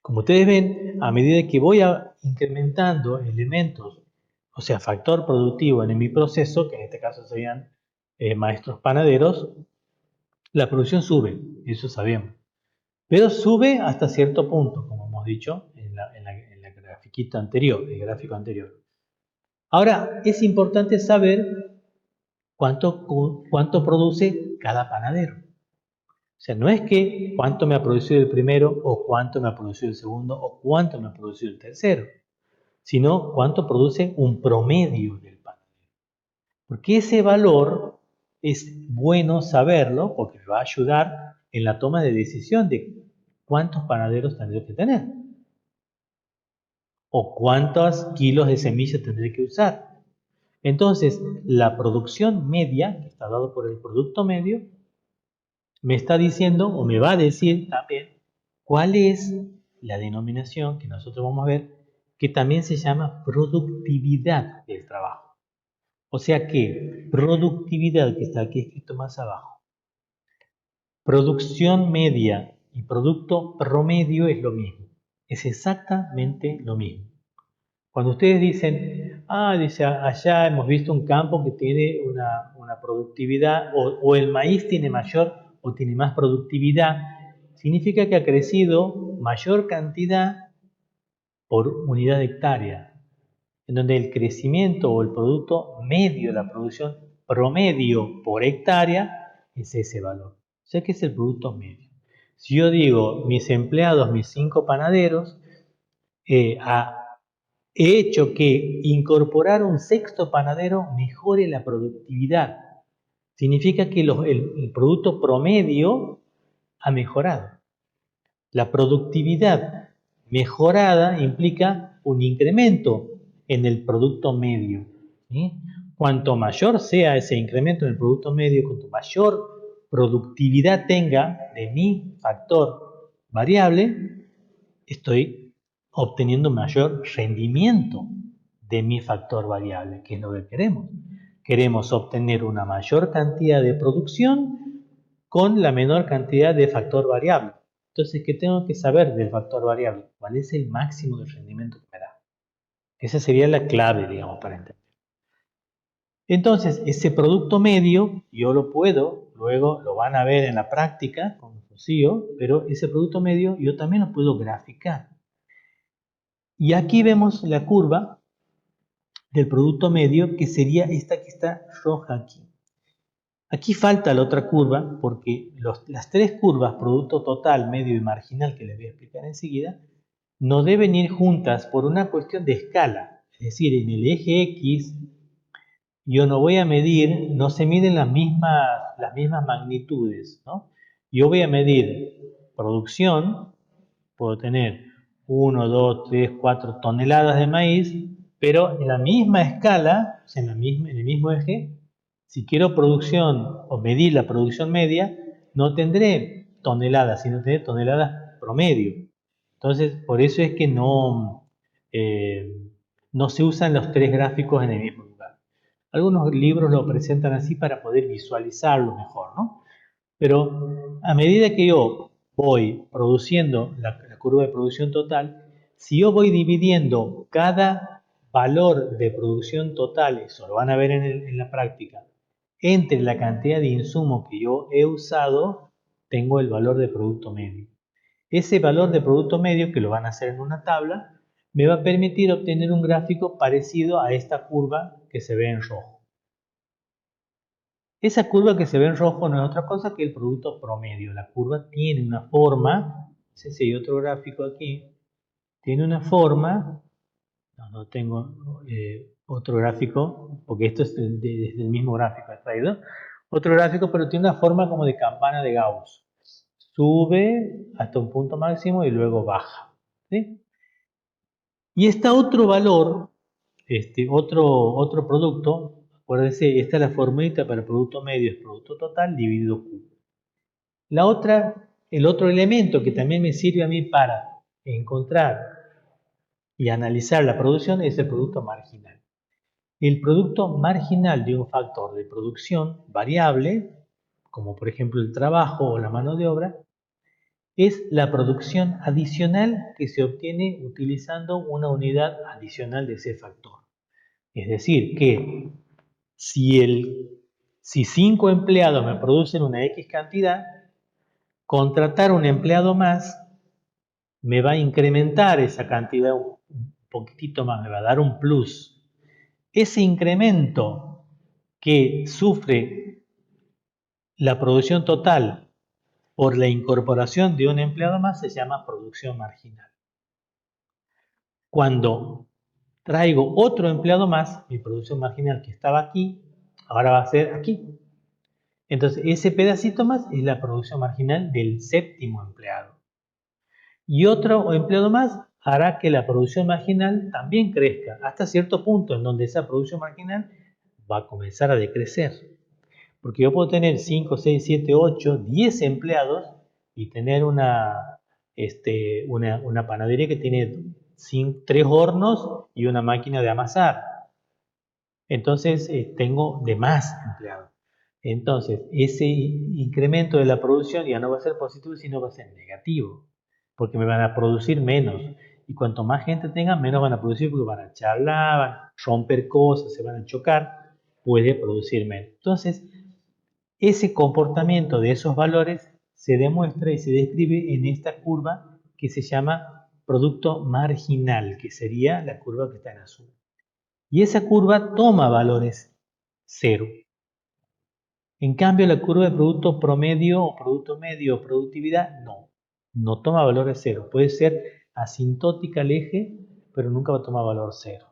Como ustedes ven, a medida que voy incrementando elementos, o sea, factor productivo en mi proceso, que en este caso serían maestros panaderos, la producción sube, eso sabemos. Pero sube hasta cierto punto, como hemos dicho en la grafiquita anterior, el gráfico anterior. Ahora, es importante saber cuánto produce cada panadero. O sea, no es que cuánto me ha producido el primero, o cuánto me ha producido el segundo, o cuánto me ha producido el tercero, sino cuánto produce un promedio del panadero. Porque ese valor es bueno saberlo, porque me va a ayudar en la toma de decisión de cuántos panaderos tendré que tener, o cuántos kilos de semilla tendré que usar. Entonces, la producción media, que está dado por el producto medio, me está diciendo, o me va a decir también, cuál es la denominación que nosotros vamos a ver, que también se llama productividad del trabajo. O sea que productividad, que está aquí escrito más abajo, producción media y producto promedio es lo mismo. Es exactamente lo mismo. Cuando ustedes dicen, dice, allá hemos visto un campo que tiene una productividad, o el maíz tiene mayor o tiene más productividad, significa que ha crecido mayor cantidad por unidad de hectárea, en donde el crecimiento o el producto medio, la producción promedio por hectárea, es ese valor. O sea que es el producto medio. Si yo digo, mis empleados, mis 5 panaderos, he hecho que incorporar un sexto panadero mejore la productividad. Significa que el producto promedio ha mejorado. La productividad mejorada implica un incremento en el producto medio. ¿Sí? Cuanto mayor sea ese incremento en el producto medio, cuanto mayor productividad tenga de mi factor variable, estoy obteniendo mayor rendimiento de mi factor variable, que es lo que queremos. Queremos obtener una mayor cantidad de producción con la menor cantidad de factor variable. Entonces, ¿qué tengo que saber del factor variable? ¿Cuál es el máximo de rendimiento que me da? Esa sería la clave, digamos, para entender. Entonces, ese producto medio, yo lo puedo, luego lo van a ver en la práctica con Rocío, pero ese producto medio yo también lo puedo graficar. Y aquí vemos la curva del producto medio, que sería esta que está roja aquí. Aquí falta la otra curva, porque las tres curvas, producto total, medio y marginal, que les voy a explicar enseguida, no deben ir juntas por una cuestión de escala. Es decir, en el eje X yo no voy a medir, no se miden las mismas magnitudes, ¿no? Yo voy a medir producción, puedo tener 1, 2, 3, 4 toneladas de maíz, pero en la misma escala, o sea, en el mismo eje, si quiero producción o medir la producción media, no tendré toneladas, sino tendré toneladas promedio. Entonces, por eso es que no se usan los tres gráficos en el mismo lugar. Algunos libros lo presentan así para poder visualizarlo mejor, ¿no? Pero a medida que yo voy produciendo la curva de producción total, si yo voy dividiendo cada valor de producción total, eso lo van a ver en la práctica, entre la cantidad de insumo que yo he usado, tengo el valor de producto medio. Ese valor de producto medio, que lo van a hacer en una tabla, me va a permitir obtener un gráfico parecido a esta curva que se ve en rojo. Esa curva que se ve en rojo no es otra cosa que el producto promedio. La curva tiene una forma, no sé si hay otro gráfico aquí, tiene una forma, no tengo otro gráfico, porque esto es desde el mismo gráfico extraído, otro gráfico, pero tiene una forma como de campana de Gauss. Sube hasta un punto máximo y luego baja. ¿Sí? Y está otro valor, otro producto, acuérdense, esta es la formulita para el producto medio, es producto total dividido Q. La otra el otro elemento que también me sirve a mí para encontrar y analizar la producción es el producto marginal. El producto marginal de un factor de producción variable, como por ejemplo el trabajo o la mano de obra, es la producción adicional que se obtiene utilizando una unidad adicional de ese factor. Es decir, que si 5 empleados me producen una X cantidad, contratar un empleado más me va a incrementar esa cantidad un poquitito más, me va a dar un plus. Ese incremento que sufre la producción total por la incorporación de un empleado más se llama producción marginal. Cuando traigo otro empleado más, mi producción marginal que estaba aquí, ahora va a ser aquí. Entonces, ese pedacito más es la producción marginal del séptimo empleado. Y otro empleado más hará que la producción marginal también crezca hasta cierto punto en donde esa producción marginal va a comenzar a decrecer. Porque yo puedo tener 5, 6, 7, 8, 10 empleados y tener una panadería que tiene 3 hornos y una máquina de amasar. Entonces tengo de más empleados. Entonces ese incremento de la producción ya no va a ser positivo, sino va a ser negativo. Porque me van a producir menos. Y cuanto más gente tenga, menos van a producir porque van a charlar, van a romper cosas, se van a chocar, puede producir menos. Entonces, ese comportamiento de esos valores se demuestra y se describe en esta curva que se llama producto marginal, que sería la curva que está en azul. Y esa curva toma valores cero. En cambio, la curva de producto promedio o producto medio o productividad no toma valores cero. Puede ser asintótica al eje, pero nunca va a tomar valor cero.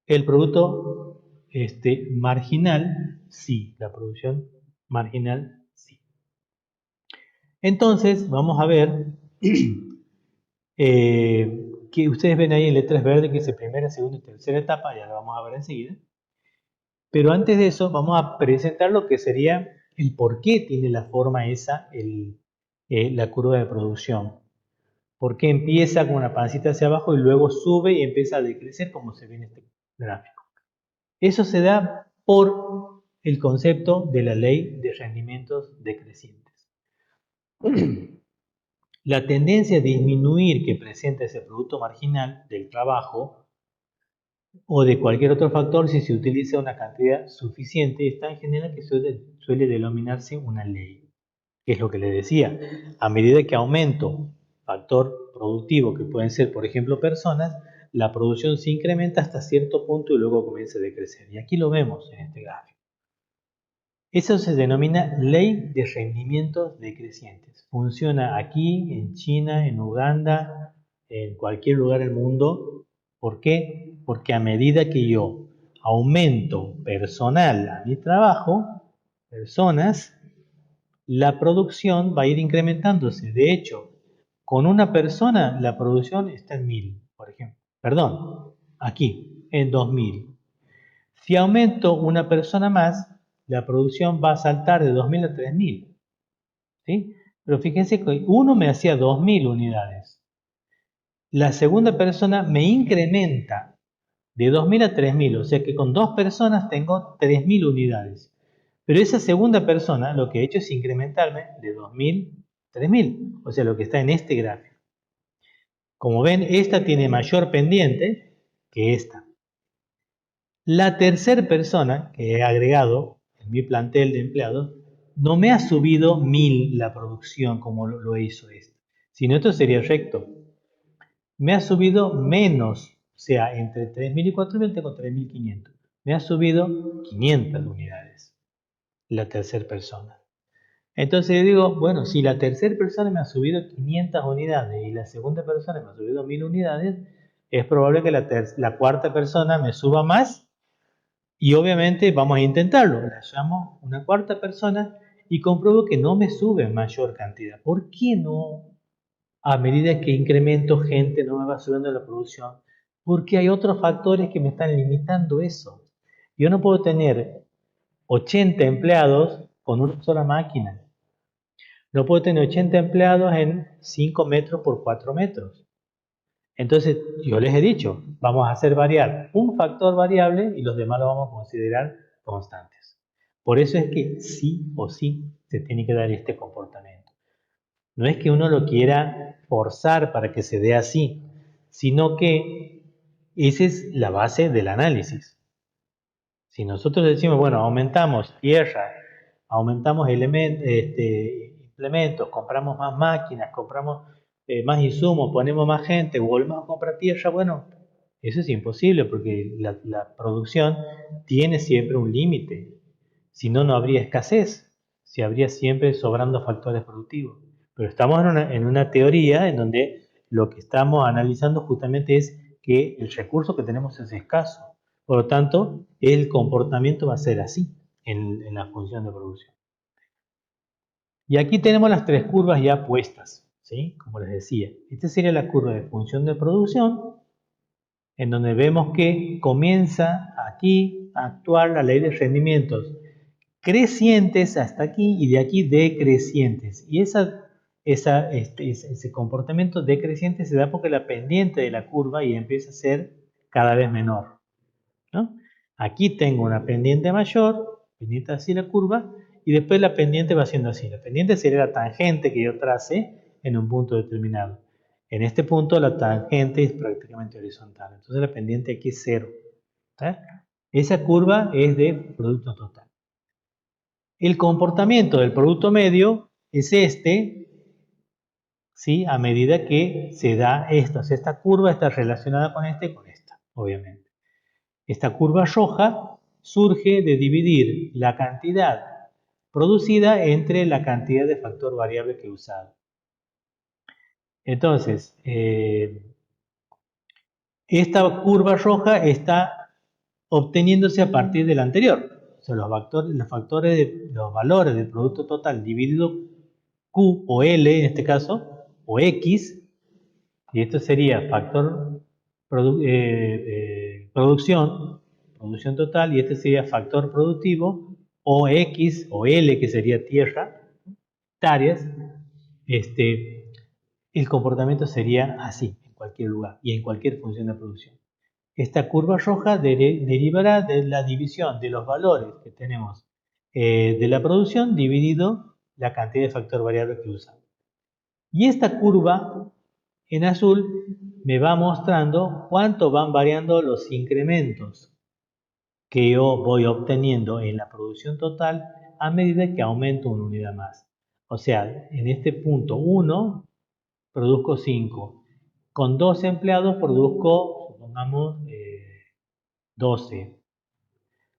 El producto marginal, sí, la producción marginal, sí. Entonces, vamos a ver que ustedes ven ahí en letras verdes que es primera, segunda y tercera etapa, ya lo vamos a ver enseguida. Pero antes de eso, vamos a presentar lo que sería el por qué tiene la forma esa la curva de producción. ¿Por qué empieza con una pancita hacia abajo y luego sube y empieza a decrecer como se ve en este gráfico? Eso se da por el concepto de la ley de rendimientos decrecientes. La tendencia a disminuir que presenta ese producto marginal del trabajo o de cualquier otro factor si se utiliza una cantidad suficiente es tan general que suele denominarse una ley. Que es lo que les decía, a medida que aumento factor productivo, que pueden ser por ejemplo personas, la producción se incrementa hasta cierto punto y luego comienza a decrecer. Y aquí lo vemos en este gráfico. Eso se denomina ley de rendimientos decrecientes. Funciona aquí, en China, en Uganda, en cualquier lugar del mundo. ¿Por qué? Porque a medida que yo aumento personal a mi trabajo, personas, la producción va a ir incrementándose. De hecho, con una persona la producción está en 1000, por ejemplo. Perdón, aquí, en 2000. Si aumento una persona más, la producción va a saltar de 2000 a 3000. ¿Sí? Pero fíjense que uno me hacía 2000 unidades. La segunda persona me incrementa de 2000 a 3000, o sea que con dos personas tengo 3000 unidades. Pero esa segunda persona lo que ha hecho es incrementarme de 2000 a 3000, o sea lo que está en este gráfico. Como ven, esta tiene mayor pendiente que esta. La tercera persona que he agregado en mi plantel de empleados no me ha subido 1000 la producción como lo hizo este, sino esto sería recto. Me ha subido menos, o sea, entre 3000 y 4000 tengo 3500. Me ha subido 500 unidades la tercera persona. Entonces yo digo, bueno, si la tercera persona me ha subido 500 unidades y la segunda persona me ha subido 1000 unidades, es probable que la cuarta persona me suba más. Y obviamente vamos a intentarlo. La llamo una cuarta persona y compruebo que no me sube mayor cantidad. ¿Por qué no? A medida que incremento gente no me va subiendo la producción. Porque hay otros factores que me están limitando eso. Yo no puedo tener 80 empleados con una sola máquina. No puedo tener 80 empleados en 5 metros por 4 metros. Entonces, yo les he dicho, vamos a hacer variar un factor variable y los demás lo vamos a considerar constantes. Por eso es que sí o sí se tiene que dar este comportamiento. No es que uno lo quiera forzar para que se dé así, sino que esa es la base del análisis. Si nosotros decimos, bueno, aumentamos tierra, aumentamos implementos, compramos más máquinas, compramos más insumos, ponemos más gente, volvemos a comprar tierra, bueno, eso es imposible porque la producción tiene siempre un límite. Si no, no habría escasez, si habría siempre sobrando factores productivos. Pero estamos en una teoría en donde lo que estamos analizando justamente es que el recurso que tenemos es escaso. Por lo tanto, el comportamiento va a ser así en la función de producción. Y aquí tenemos las tres curvas ya puestas, ¿sí? Como les decía. Esta sería la curva de función de producción, en donde vemos que comienza aquí a actuar la ley de rendimientos crecientes hasta aquí y de aquí decrecientes. Y ese comportamiento decreciente se da porque la pendiente de la curva y empieza a ser cada vez menor, ¿no? Aquí tengo una pendiente mayor, pendiente así la curva, y después la pendiente va siendo así. La pendiente sería la tangente que yo trace en un punto determinado. En este punto la tangente es prácticamente horizontal, entonces la pendiente aquí es cero. ¿Tá? Esa curva es de producto total. El comportamiento del producto medio es este, ¿sí? A medida que se da esto. O sea, esta curva está relacionada con esta y con esta, obviamente. Esta curva roja surge de dividir la cantidad producida entre la cantidad de factor variable que he usado. Entonces, esta curva roja está obteniéndose a partir del anterior. O sea, los valores del producto total dividido Q o L en este caso, o X, y esto sería factor producción total, y este sería factor productivo, o X o L, que sería tierra, hectáreas, el comportamiento sería así en cualquier lugar y en cualquier función de producción. Esta curva roja derivará de la división de los valores que tenemos de la producción dividido la cantidad de factor variable que usamos. Y esta curva en azul me va mostrando cuánto van variando los incrementos que yo voy obteniendo en la producción total a medida que aumento una unidad más. O sea, en este punto 1 produzco 5. Con 2 empleados produzco, supongamos, 12.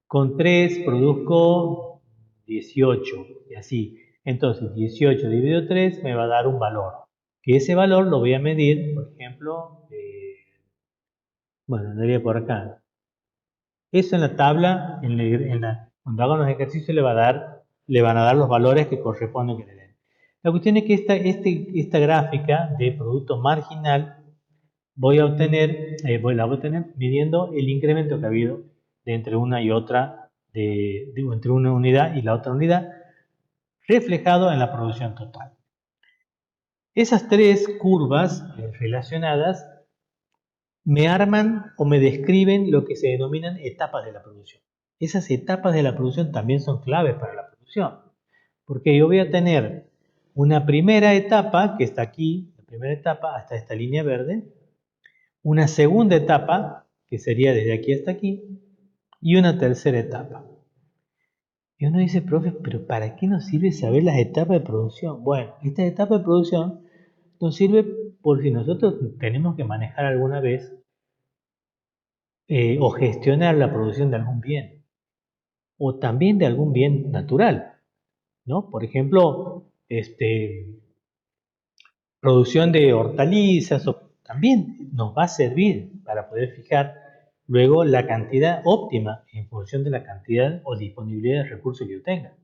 Con 3 produzco 18 y así. Entonces 18 dividido 3 me va a dar un valor. Que ese valor lo voy a medir, por ejemplo, bueno, andaría por acá. Eso en la tabla, cuando hagan los ejercicios le van a dar los valores que corresponden que le den. La cuestión es que esta gráfica de producto marginal la voy a obtener midiendo el incremento que ha habido de entre una y otra, entre una unidad y la otra unidad, reflejado en la producción total. Esas tres curvas relacionadas me arman o me describen lo que se denominan etapas de la producción. Esas etapas de la producción también son claves para la producción, porque yo voy a tener una primera etapa que está aquí, la primera etapa hasta esta línea verde, una segunda etapa que sería desde aquí hasta aquí y una tercera etapa. Y uno dice, profe, pero ¿para qué nos sirve saber las etapas de producción? Bueno, esta etapa de producción nos sirve por si nosotros tenemos que manejar alguna vez o gestionar la producción de algún bien, o también de algún bien natural, ¿no? Por ejemplo, producción de hortalizas, también nos va a servir para poder fijar luego la cantidad óptima en función de la cantidad o disponibilidad de recursos que yo tenga.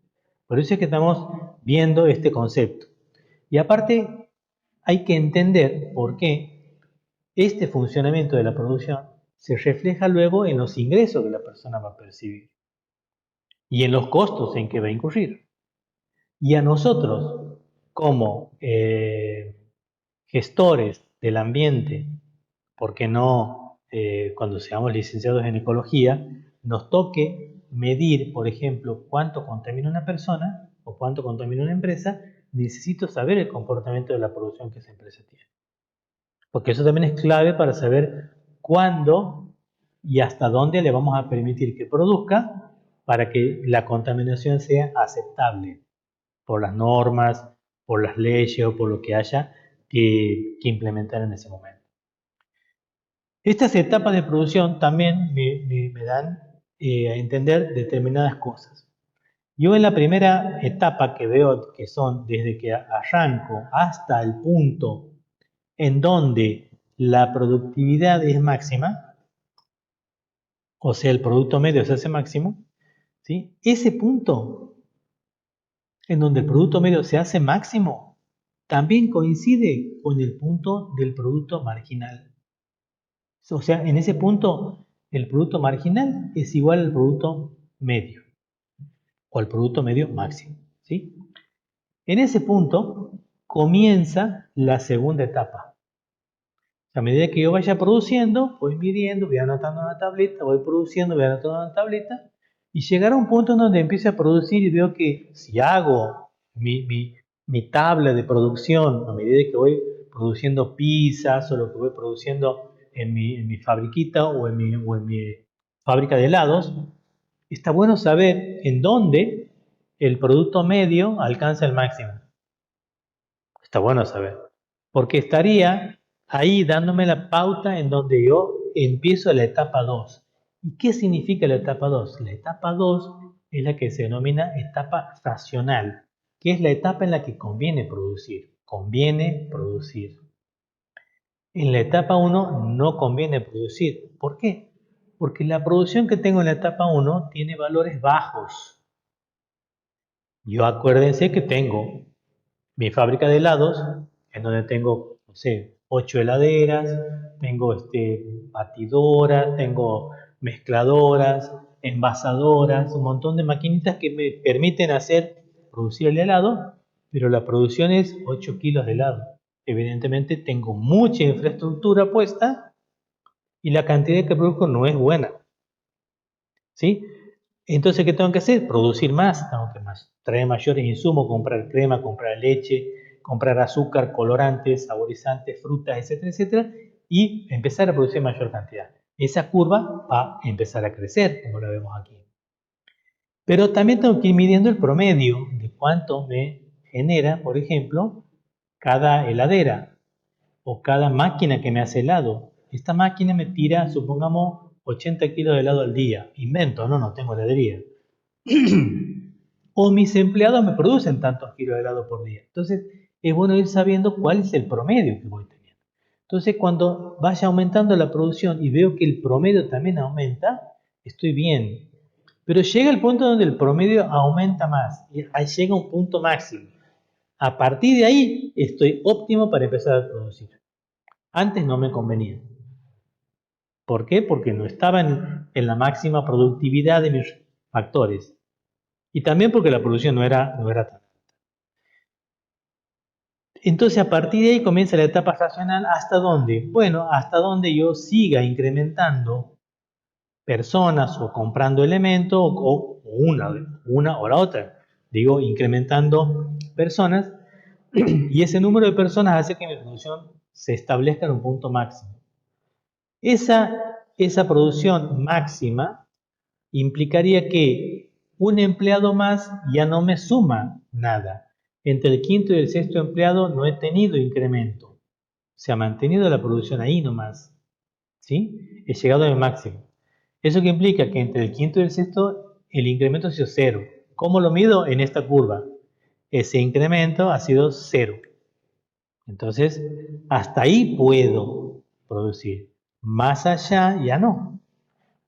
Por eso es que estamos viendo este concepto. Y aparte, hay que entender por qué este funcionamiento de la producción se refleja luego en los ingresos que la persona va a percibir y en los costos en que va a incurrir. Y a nosotros, como gestores del ambiente, porque no, cuando seamos licenciados en ecología, nos toque medir, por ejemplo, cuánto contamina una persona o cuánto contamina una empresa, necesito saber el comportamiento de la producción que esa empresa tiene. Porque eso también es clave para saber cuándo y hasta dónde le vamos a permitir que produzca para que la contaminación sea aceptable por las normas, por las leyes o por lo que haya que implementar en ese momento. Estas etapas de producción también me dan a entender determinadas cosas. Yo en la primera etapa que veo que son desde que arranco hasta el punto en donde la productividad es máxima, o sea, el producto medio se hace máximo, ¿sí? Ese punto en donde el producto medio se hace máximo también coincide con el punto del producto marginal. O sea, en ese punto el producto marginal es igual al producto medio o al producto medio máximo, ¿sí? En ese punto comienza la segunda etapa. A medida que yo vaya produciendo, voy midiendo, voy anotando una tableta, voy produciendo, voy anotando una tableta, y llegará un punto en donde empiece a producir y veo que si hago mi tabla de producción a medida que voy produciendo pizzas o lo que voy produciendo en mi fabriquita o en mi fábrica de helados, está bueno saber en dónde el producto medio alcanza el máximo. Está bueno saber. Porque estaría ahí dándome la pauta en donde yo empiezo la etapa 2. ¿Y qué significa la etapa 2? La etapa 2 es la que se denomina etapa racional, que es la etapa en la que conviene producir. Conviene producir. En la etapa 1 no conviene producir. ¿Por qué? Porque la producción que tengo en la etapa 1 tiene valores bajos. Yo acuérdense que tengo mi fábrica de helados, en donde tengo, no sé, 8 heladeras, tengo batidoras, tengo mezcladoras, envasadoras, un montón de maquinitas que me permiten producir el helado, pero la producción es 8 kilos de helado. Evidentemente tengo mucha infraestructura puesta y la cantidad que produzco no es buena, ¿sí? Entonces, ¿qué tengo que hacer? Producir más, tengo que traer mayores insumos, comprar crema, comprar leche, comprar azúcar, colorantes, saborizantes, frutas, etcétera, etcétera, y empezar a producir mayor cantidad. Esa curva va a empezar a crecer, como la vemos aquí. Pero también tengo que ir midiendo el promedio de cuánto me genera, por ejemplo, cada heladera o cada máquina que me hace helado. Esta máquina me tira, supongamos, 80 kilos de helado al día. Invento, no tengo heladería. O mis empleados me producen tantos kilos de helado por día. Entonces, es bueno ir sabiendo cuál es el promedio que voy teniendo. Entonces, cuando vaya aumentando la producción y veo que el promedio también aumenta, estoy bien. Pero llega el punto donde el promedio aumenta más. Y ahí llega un punto máximo. A partir de ahí, estoy óptimo para empezar a producir. Antes no me convenía. ¿Por qué? Porque no estaba en la máxima productividad de mis factores. Y también porque la producción no era tan. Entonces, a partir de ahí comienza la etapa racional. ¿Hasta dónde? Bueno, hasta donde yo siga incrementando personas o comprando elementos o una o la otra. Digo, incrementando personas y ese número de personas hace que mi producción se establezca en un punto máximo. Esa producción máxima implicaría que un empleado más ya no me suma nada. Entre el quinto y el sexto empleado no he tenido incremento. Se ha mantenido la producción ahí nomás. ¿Sí? He llegado al máximo. Eso que implica que entre el quinto y el sexto el incremento ha sido cero. ¿Cómo lo mido? En esta curva. Ese incremento ha sido cero. Entonces, hasta ahí puedo producir. Más allá ya no.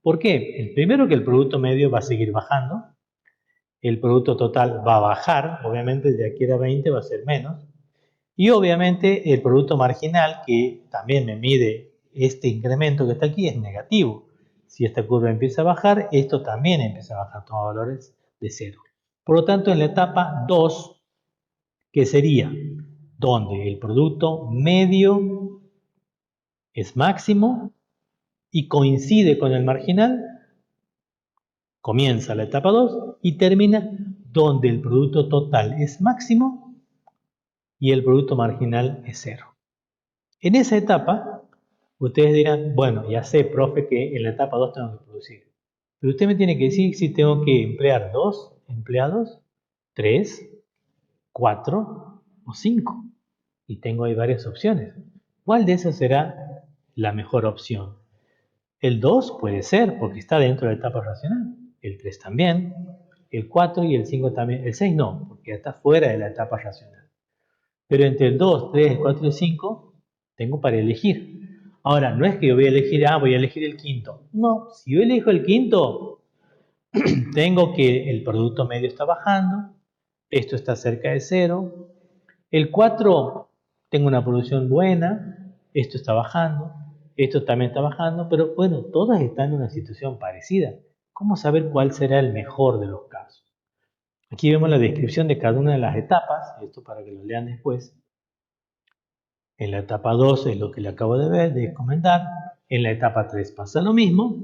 ¿Por qué? El primero, que el producto medio va a seguir bajando. El producto total va a bajar. Obviamente de aquí a 20 va a ser menos. Y obviamente el producto marginal, que también me mide este incremento que está aquí, es negativo. Si esta curva empieza a bajar, esto también empieza a bajar, toma valores de cero. Por lo tanto, en la etapa 2 que sería donde el producto medio es máximo y coincide con el marginal, comienza la etapa 2 y termina donde el producto total es máximo y el producto marginal es 0. En esa etapa, ustedes dirán, bueno, ya sé, profe, que en la etapa 2 tengo que producir. Pero usted me tiene que decir si tengo que emplear 2 empleados, 3, 4 o 5. Y tengo ahí varias opciones. ¿Cuál de esas será la mejor opción? El 2 puede ser porque está dentro de la etapa racional. El 3 también. El 4 y el 5 también. El 6 no, porque está fuera de la etapa racional. Pero entre el 2, 3, 4 y 5 tengo para elegir. Ahora, no es que yo voy a elegir, voy a elegir el quinto. No, si yo elijo el quinto, tengo que el producto medio está bajando, esto está cerca de 0. El 4, tengo una producción buena, esto está bajando, esto también está bajando, pero bueno, todas están en una situación parecida. ¿Cómo saber cuál será el mejor de los casos? Aquí vemos la descripción de cada una de las etapas, esto para que lo lean después. En la etapa 2 es lo que le acabo de comentar, en la etapa 3 pasa lo mismo,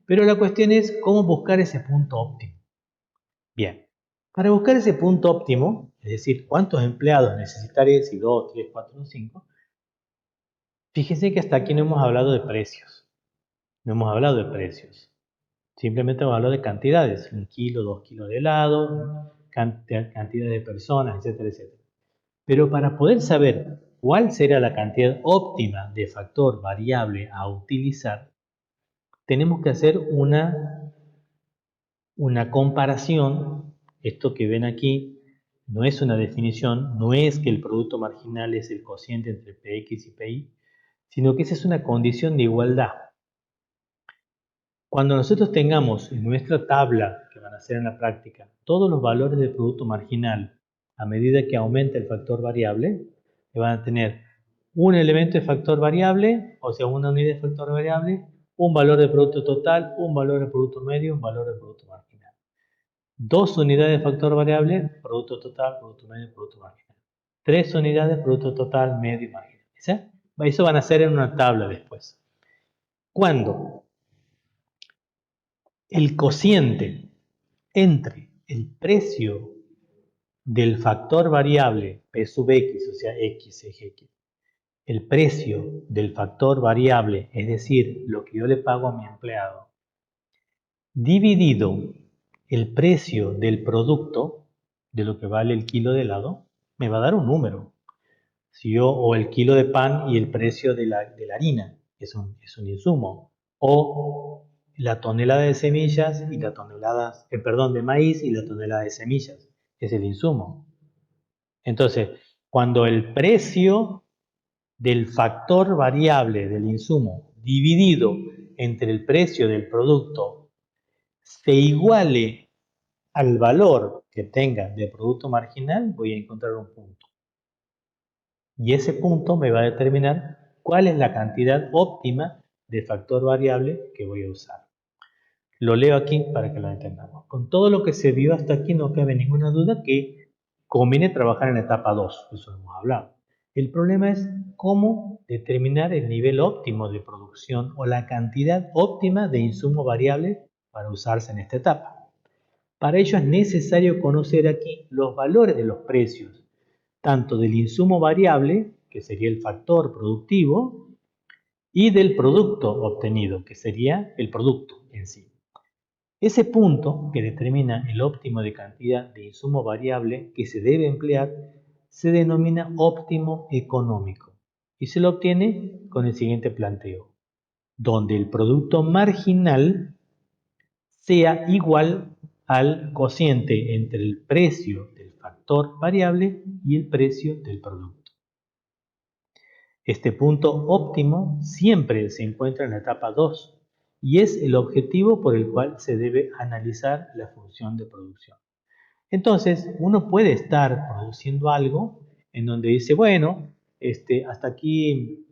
pero la cuestión es cómo buscar ese punto óptimo. Bien, para buscar ese punto óptimo, es decir, cuántos empleados necesitaré, si 2, 3, 4 o 5, fíjense que hasta aquí no hemos hablado de precios. No hemos hablado de precios. Simplemente hemos hablado de cantidades. 1 kilo, 2 kilos de helado, cantidad de personas, etcétera, etcétera. Pero para poder saber cuál será la cantidad óptima de factor variable a utilizar, tenemos que hacer una comparación. Esto que ven aquí no es una definición, no es que el producto marginal es el cociente entre Px y Pi, sino que esa es una condición de igualdad. Cuando nosotros tengamos en nuestra tabla, que van a hacer en la práctica, todos los valores del producto marginal, a medida que aumenta el factor variable, que van a tener un elemento de factor variable, o sea, una unidad de factor variable, un valor de producto total, un valor de producto medio, un valor de producto marginal. Dos unidades de factor variable, producto total, producto medio, producto marginal. Tres unidades, producto total, medio y marginal. ¿Sí? Eso van a hacer en una tabla después. Cuando el cociente entre el precio del factor variable P sub X, o sea, X eje X, el precio del factor variable, es decir, lo que yo le pago a mi empleado, dividido el precio del producto, de lo que vale el kilo de helado, me va a dar un número. Si yo, o el kilo de pan y el precio de la harina, que es un insumo, o la tonelada de semillas y la tonelada, de maíz y la tonelada de semillas, que es el insumo. Entonces, cuando el precio del factor variable del insumo dividido entre el precio del producto se iguale al valor que tenga de producto marginal, voy a encontrar un punto. Y ese punto me va a determinar cuál es la cantidad óptima de factor variable que voy a usar. Lo leo aquí para que lo entendamos. Con todo lo que se vio hasta aquí no cabe ninguna duda que conviene trabajar en la etapa 2, eso hemos hablado. El problema es cómo determinar el nivel óptimo de producción o la cantidad óptima de insumo variable para usarse en esta etapa. Para ello es necesario conocer aquí los valores de los precios, tanto del insumo variable, que sería el factor productivo, y del producto obtenido, que sería el producto en sí. Ese punto que determina el óptimo de cantidad de insumo variable que se debe emplear se denomina óptimo económico y se lo obtiene con el siguiente planteo, donde el producto marginal sea igual al cociente entre el precio del factor variable y el precio del producto. Este punto óptimo siempre se encuentra en la etapa 2 y es el objetivo por el cual se debe analizar la función de producción. Entonces, uno puede estar produciendo algo en donde dice, bueno, hasta aquí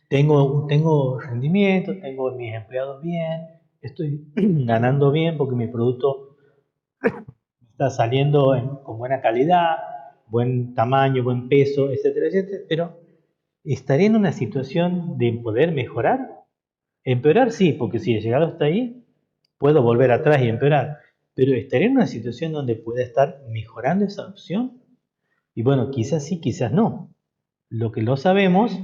tengo rendimiento, tengo mis empleados bien, estoy ganando bien porque mi producto está saliendo con buena calidad, buen tamaño, buen peso, etcétera, etcétera, pero ¿estaré en una situación de poder mejorar? Empeorar sí, porque si he llegado hasta ahí, puedo volver atrás y empeorar, pero ¿estaré en una situación donde pueda estar mejorando esa opción? Y bueno, quizás sí, quizás no. Lo que no sabemos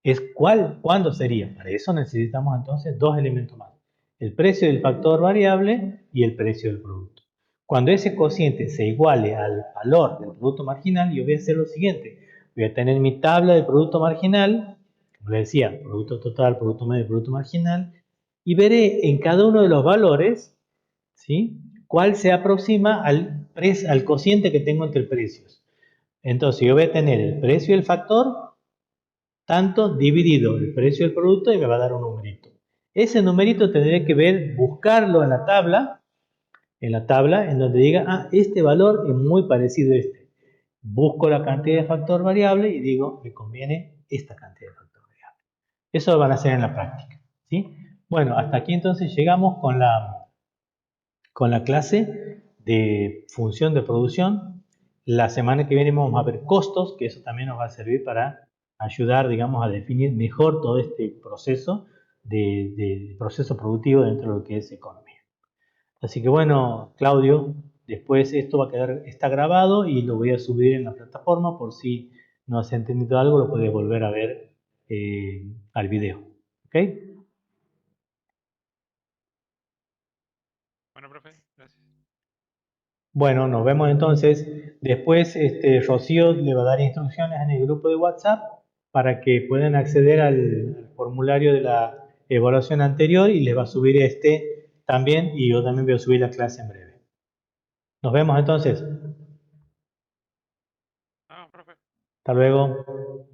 es cuándo sería. Para eso necesitamos entonces dos elementos más. El precio del factor variable y el precio del producto. Cuando ese cociente se iguale al valor del producto marginal, yo voy a hacer lo siguiente. Voy a tener mi tabla de producto marginal, como les decía, producto total, producto medio, producto marginal, y veré en cada uno de los valores, ¿sí?, cuál se aproxima al cociente que tengo entre precios. Entonces yo voy a tener el precio del factor tanto dividido el precio del producto y me va a dar un numerito. Ese numerito tendré que buscarlo en la tabla en donde diga, ah, este valor es muy parecido a este. Busco la cantidad de factor variable y digo, me conviene esta cantidad de factor variable. Eso lo van a hacer en la práctica, ¿sí? Bueno, hasta aquí entonces llegamos con la clase de función de producción. La semana que viene vamos a ver costos, que eso también nos va a servir para ayudar, digamos, a definir mejor todo este proceso de proceso productivo dentro de lo que es economía. Así que bueno, Claudio, después esto va a quedar, está grabado y lo voy a subir en la plataforma por si no has entendido algo, lo puedes volver a ver al video. ¿Ok? Bueno, profe, gracias. Bueno, nos vemos entonces. Después, Rocío le va a dar instrucciones en el grupo de WhatsApp para que puedan acceder al formulario de la evaluación anterior y les va a subir este también y yo también voy a subir la clase en breve. Nos vemos entonces. Ah, profe. Hasta luego.